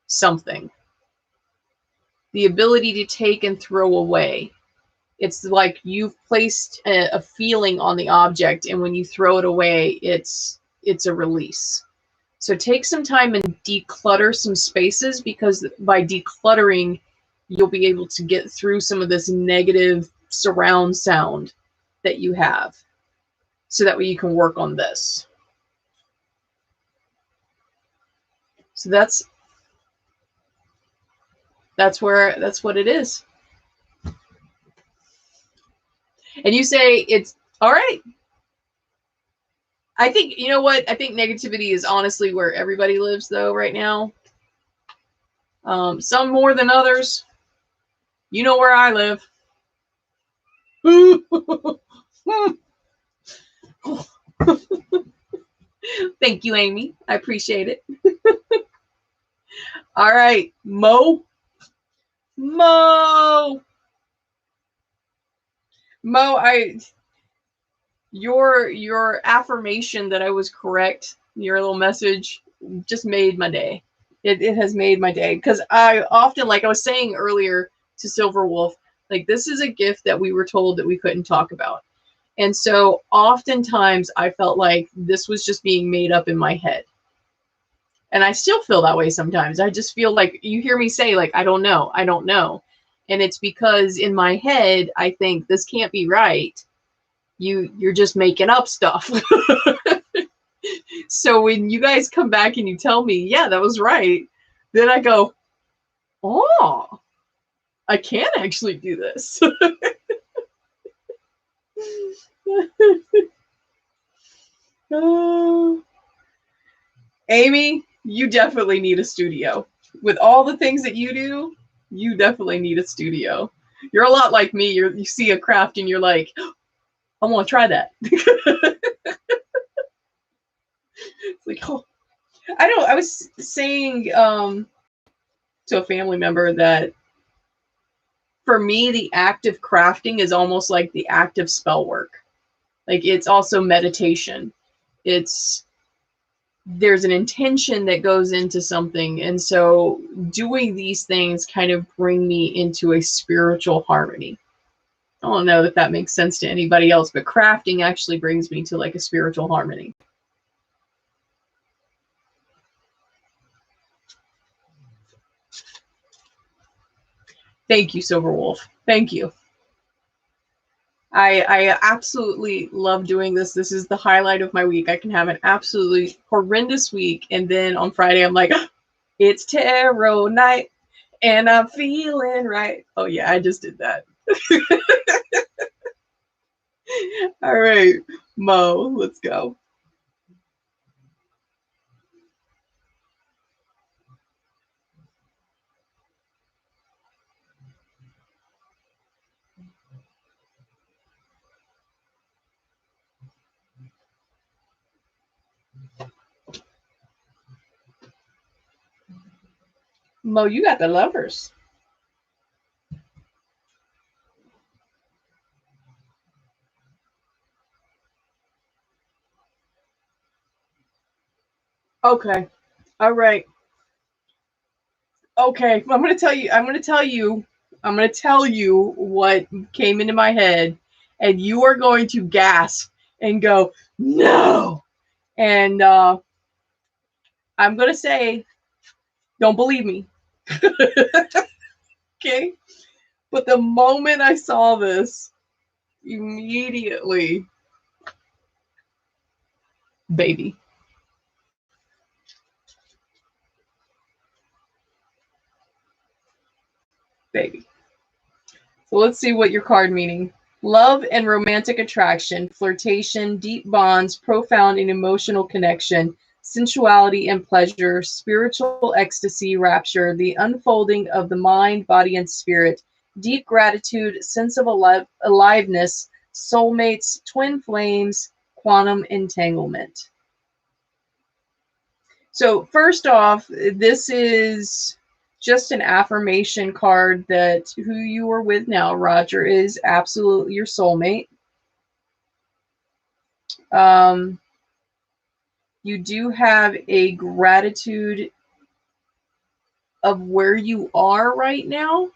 something. The ability to take and throw away. It's like you've placed a feeling on the object, and when you throw it away, it's a release. So take some time and declutter some spaces, because by decluttering, you'll be able to get through some of this negative surround sound that you have. So that way you can work on this. So that's what it is. And you say it's all right. I think, you know what? I think negativity is honestly where everybody lives though right now. Some more than others. You know where I live. Thank you, Amy. I appreciate it. All right, Mo, your affirmation that I was correct, your little message just made my day. It has made my day, because I often, like I was saying earlier to Silver Wolf, like this is a gift that we were told that we couldn't talk about. And so oftentimes I felt like this was just being made up in my head. And I still feel that way sometimes. I just feel like you hear me say, like, I don't know. And it's because in my head, I think this can't be right. You're just making up stuff. So when you guys come back and you tell me, yeah, that was right, then I go, oh, I can actually do this. Amy, you definitely need a studio. With all the things that you do, you definitely need a studio. You're a lot like me. You see a craft and you're like, oh, I want to try that. It's like, oh, I was saying to a family member that for me, the act of crafting is almost like the act of spell work. Like it's also meditation. It's there's an intention that goes into something. And so doing these things kind of bring me into a spiritual harmony. I don't know if that makes sense to anybody else, but crafting actually brings me to like a spiritual harmony. Thank you, Silver Wolf. Thank you. I absolutely love doing this. This is the highlight of my week. I can have an absolutely horrendous week, and then on Friday I'm like, it's tarot night, and I'm feeling right. Oh yeah, I just did that. All right, Mo, let's go. Mo, you got the Lovers. Okay. All right. Okay. I'm gonna tell you. I'm gonna tell you what came into my head, and you are going to gasp and go, no. And I'm gonna say, don't believe me. Okay. But the moment I saw this, immediately, baby. Baby. So let's see what your card meaning. Love and romantic attraction, flirtation, deep bonds, profound and emotional connection, sensuality and pleasure, spiritual ecstasy, rapture, the unfolding of the mind, body, and spirit, deep gratitude, sense of aliveness, soulmates, twin flames, quantum entanglement. So first off, this is just an affirmation card that who you are with now, Roger, is absolutely your soulmate. Um, you do have a gratitude of where you are right now.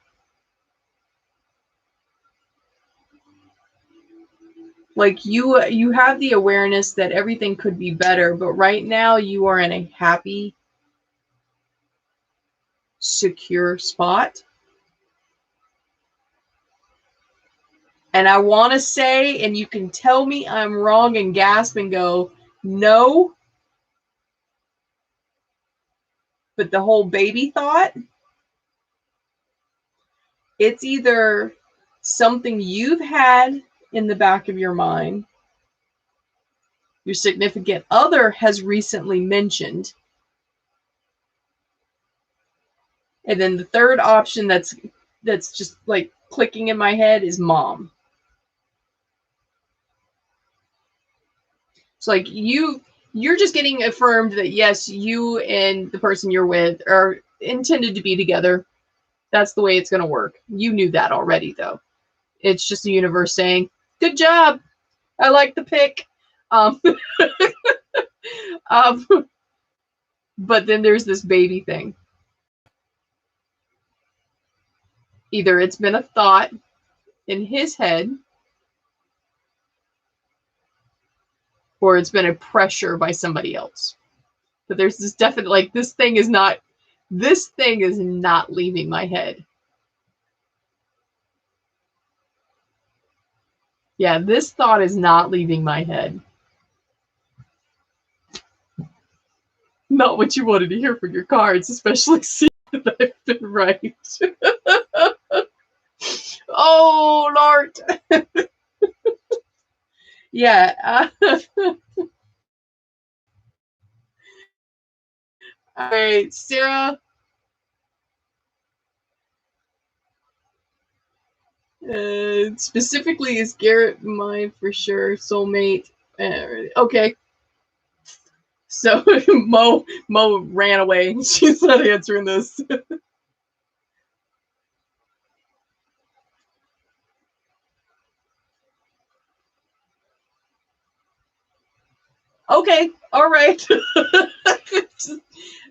Like you have the awareness that everything could be better, but right now you are in a happy, secure spot. And I want to say, and you can tell me I'm wrong and gasp and go, no. But the whole baby thought, it's either something you've had in the back of your mind, your significant other has recently mentioned, and then the third option that's just like clicking in my head is mom. So like you're just getting affirmed that yes, you and the person you're with are intended to be together. That's the way it's going to work. You knew that already, though. It's just the universe saying, good job. I like the pick. Um, um, but then there's this baby thing. Either it's been a thought in his head, or it's been a pressure by somebody else. But there's this definite, like, this thing is not leaving my head. Yeah, this thought is not leaving my head. Not what you wanted to hear from your cards, especially seeing that I've been right. Oh, Lord. Yeah. All right, Sarah. Specifically, is Garrett mine for sure? Soulmate. Okay. So Mo ran away. She's not answering this. Okay, all right.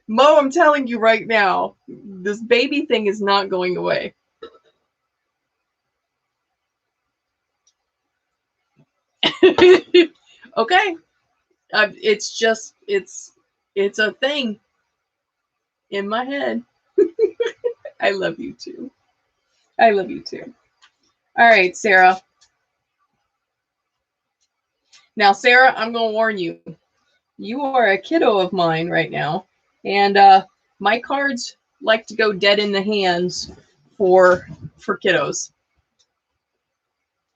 Mo, I'm telling you right now, this baby thing is not going away. Okay. It's just, it's a thing in my head. I love you too. I love you too. All right, Sarah. Now, Sarah, I'm going to warn you. You are a kiddo of mine right now. And my cards like to go dead in the hands for kiddos.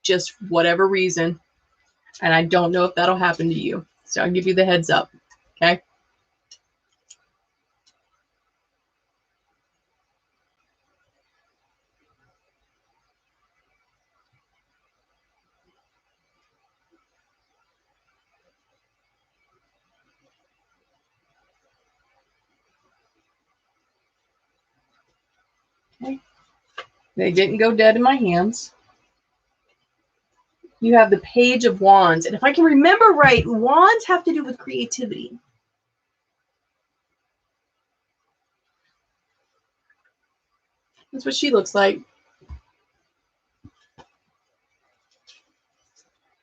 Just whatever reason. And I don't know if that'll happen to you. So I'll give you the heads up. Okay? Okay. They didn't go dead in my hands. You have the Page of Wands. And if I can remember right, wands have to do with creativity. That's what she looks like.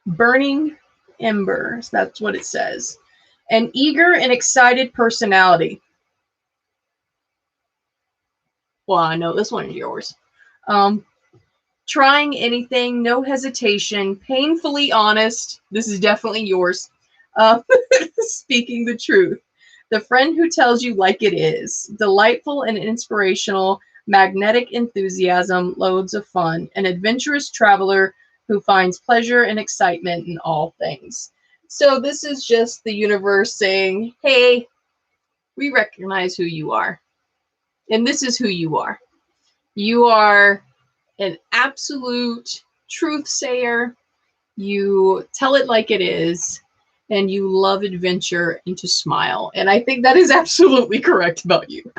Burning embers. That's what it says. An eager and excited personality. Well, I know this one is yours. Trying anything, no hesitation, painfully honest. This is definitely yours. Speaking the truth. The friend who tells you like it is. Delightful and inspirational, magnetic enthusiasm, loads of fun. An adventurous traveler who finds pleasure and excitement in all things. So this is just the universe saying, hey, we recognize who you are. And this is who you are. You are an absolute truth sayer. You tell it like it is, and you love adventure and to smile. And I think that is absolutely correct about you.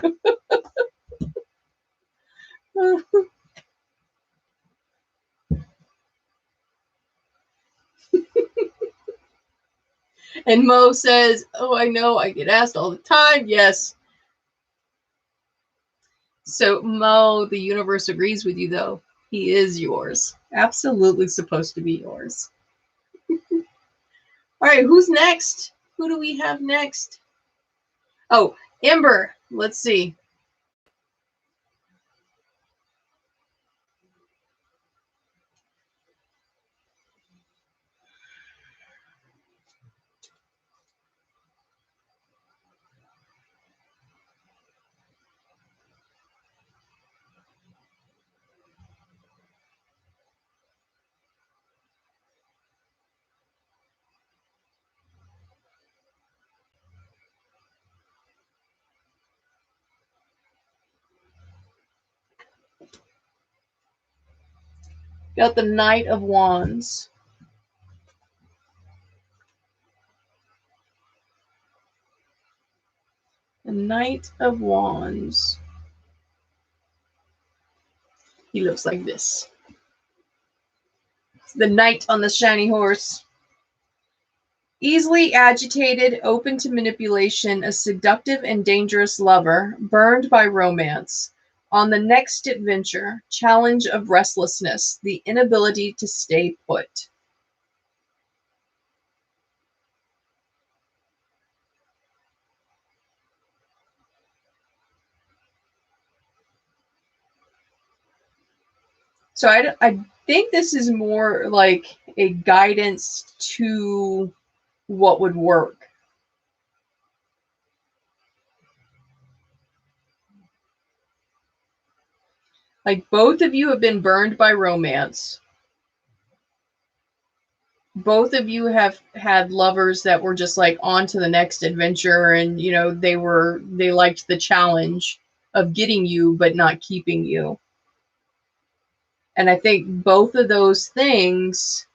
And Mo says, oh, I know, I get asked all the time. Yes. So Mo, the universe agrees with you, though. He is yours. Absolutely supposed to be yours. All right, who's next? Who do we have next? Oh, Ember. Let's see. Got the Knight of Wands. The Knight of Wands. He looks like this. The knight on the shiny horse. Easily agitated, open to manipulation, a seductive and dangerous lover, burned by romance. On the next adventure, challenge of restlessness, the inability to stay put. So I think this is more like a guidance to what would work. Like both of you have been burned by romance. Both of you have had lovers that were just like on to the next adventure, and you know they liked the challenge of getting you but not keeping you. And I think both of those things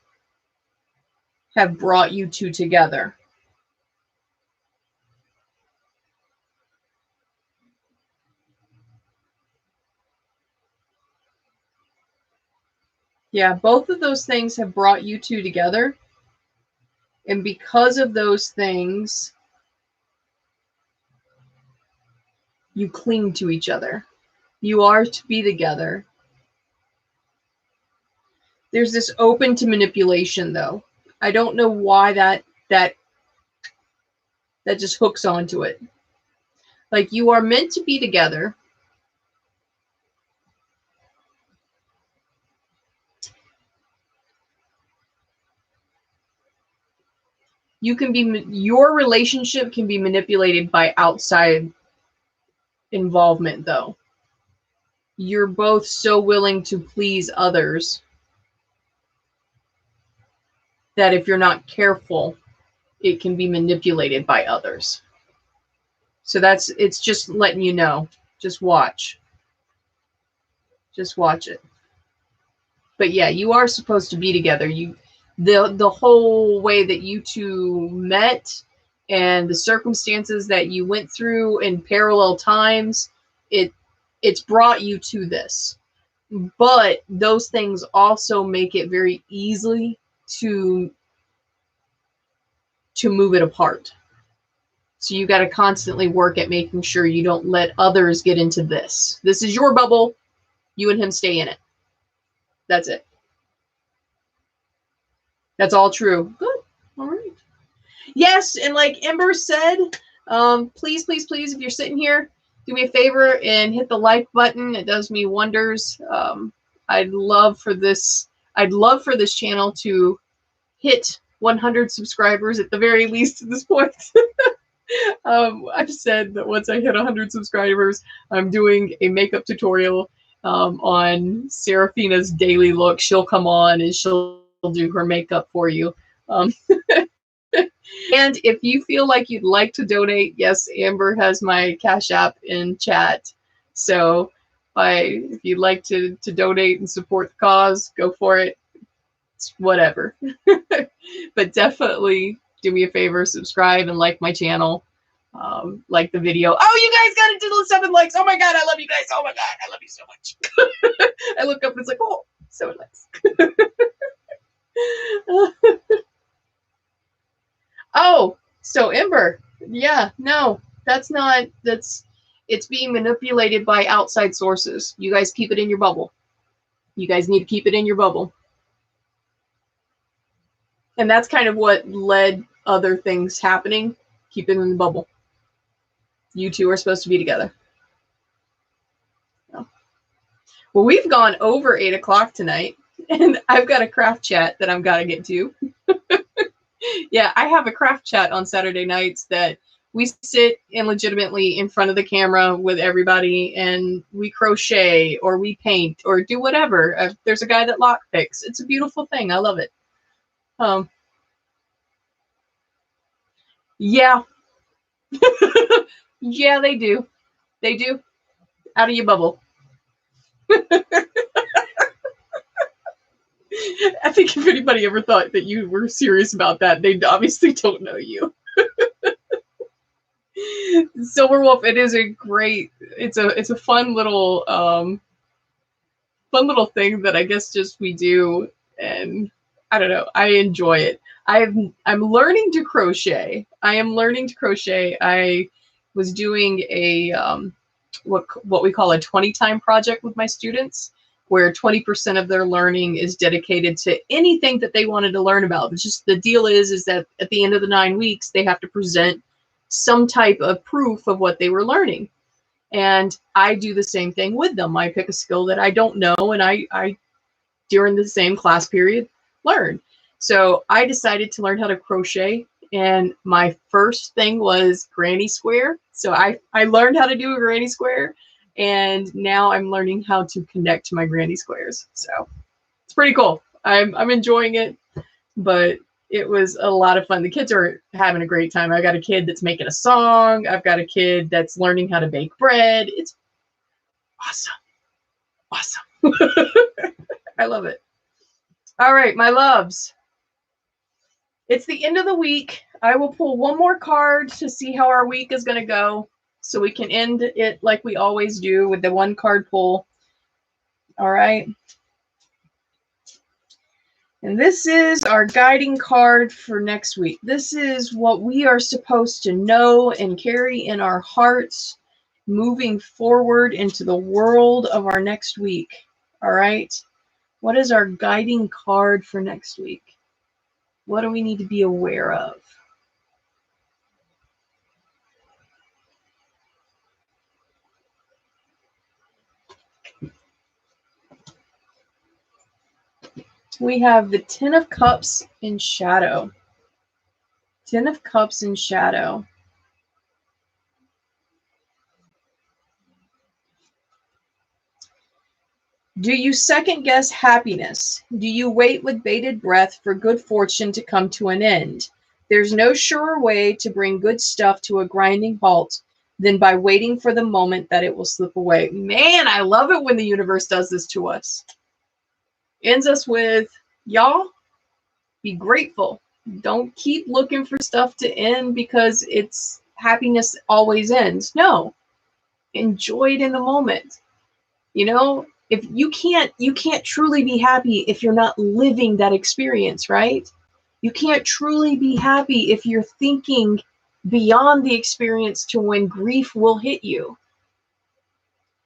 have brought you two together. Yeah, both of those things have brought you two together. And because of those things, you cling to each other. You are to be together. There's this open to manipulation, though. I don't know why that just hooks onto it. Like, you are meant to be together. Your relationship can be manipulated by outside involvement, though. You're both so willing to please others that if you're not careful, it can be manipulated by others. So it's just letting you know. Just watch. Just watch it. But yeah, you are supposed to be together. The whole way that you two met and the circumstances that you went through in parallel times, it's brought you to this. But those things also make it very easy to move it apart. So you got to constantly work at making sure you don't let others get into this. This is your bubble. You and him stay in it. That's it. That's all true. Good. All right. Yes, and like Ember said, please, please, please, if you're sitting here, do me a favor and hit the like button. It does me wonders. I'd love for this channel to hit 100 subscribers at the very least at this point. I've said that once I hit 100 subscribers, I'm doing a makeup tutorial on Seraphina's daily look. She'll come on and she'll do her makeup for you. And if you feel like you'd like to donate, yes, Amber has my Cash App in chat. So if you'd like to donate and support the cause, go for it. It's whatever. But definitely do me a favor, subscribe and like my channel. Like the video. Oh, you guys got it to the 7 likes. Oh my God, I love you guys. Oh my God, I love you so much. I look up and it's like, oh, 7 likes. Oh, so Ember. Yeah, no, it's being manipulated by outside sources. You guys keep it in your bubble. You guys need to keep it in your bubble. And that's kind of what led other things happening. Keep it in the bubble. You two are supposed to be together. Well, we've gone over 8 o'clock tonight, and I've got a craft chat that I've got to get to. Yeah, I have a craft chat on Saturday nights that we sit in legitimately in front of the camera with everybody, and we crochet or we paint or do whatever. There's a guy that lockpicks. It's a beautiful thing. I love it. Yeah. Yeah, they do. They do. Out of your bubble. I think if anybody ever thought that you were serious about that, they obviously don't know you. Silver Wolf, it is it's a fun little thing that I guess just we do, and I don't know, I enjoy it. I'm learning to crochet. I am learning to crochet. I was doing a what we call a 20 time project with my students, where 20% of their learning is dedicated to anything that they wanted to learn about. It's just the deal is that at the end of the 9 weeks, they have to present some type of proof of what they were learning. And I do the same thing with them. I pick a skill that I don't know, and I during the same class period, learn. So I decided to learn how to crochet. And my first thing was granny square. So I learned how to do a granny square. And now I'm learning how to connect to my granny squares. So it's pretty cool. I'm enjoying it, but it was a lot of fun. The kids are having a great time. I got a kid that's making a song. I've got a kid that's learning how to bake bread. It's awesome. Awesome. I love it. All right, my loves. It's the end of the week. I will pull one more card to see how our week is going to go, so we can end it like we always do with the one card pull. All right. And this is our guiding card for next week. This is what we are supposed to know and carry in our hearts moving forward into the world of our next week. All right? What is our guiding card for next week? What do we need to be aware of? We have the Ten of Cups in shadow. Ten of Cups in shadow. Do you second guess happiness? Do you wait with bated breath for good fortune to come to an end? There's no surer way to bring good stuff to a grinding halt than by waiting for the moment that it will slip away. Man, I love it when the universe does this to us. Ends us with, y'all, be grateful. Don't keep looking for stuff to end because it's happiness always ends. No, enjoy it in the moment. You know, if you can't truly be happy if you're not living that experience, right? You can't truly be happy if you're thinking beyond the experience to when grief will hit you.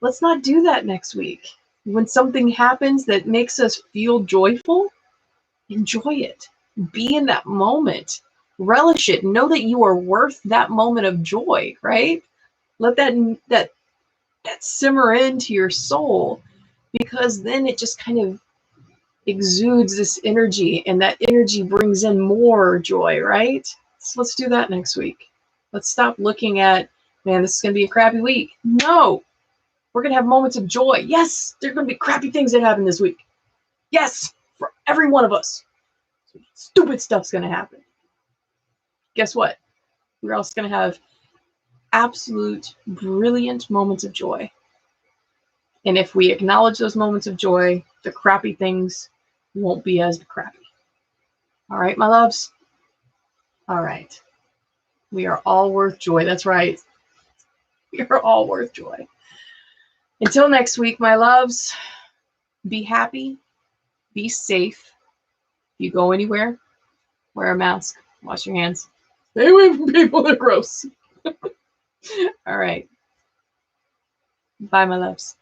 Let's not do that next week. When something happens that makes us feel joyful, enjoy it. Be in that moment. Relish it. Know that you are worth that moment of joy, right? Let that simmer into your soul, because then it just kind of exudes this energy, and that energy brings in more joy, right? So let's do that next week. Let's stop looking at, man, this is going to be a crappy week. No, we're going to have moments of joy. Yes, there are going to be crappy things that happen this week. Yes, for every one of us. Stupid stuff's going to happen. Guess what? We're also going to have absolute brilliant moments of joy. And if we acknowledge those moments of joy, the crappy things won't be as crappy. All right, my loves? All right. We are all worth joy. That's right. We are all worth joy. Until next week, my loves, be happy, be safe. If you go anywhere, wear a mask, wash your hands. Stay away from people that are gross. All right. Bye, my loves.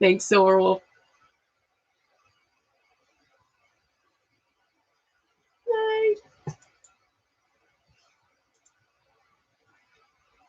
Thanks, Silverwolf.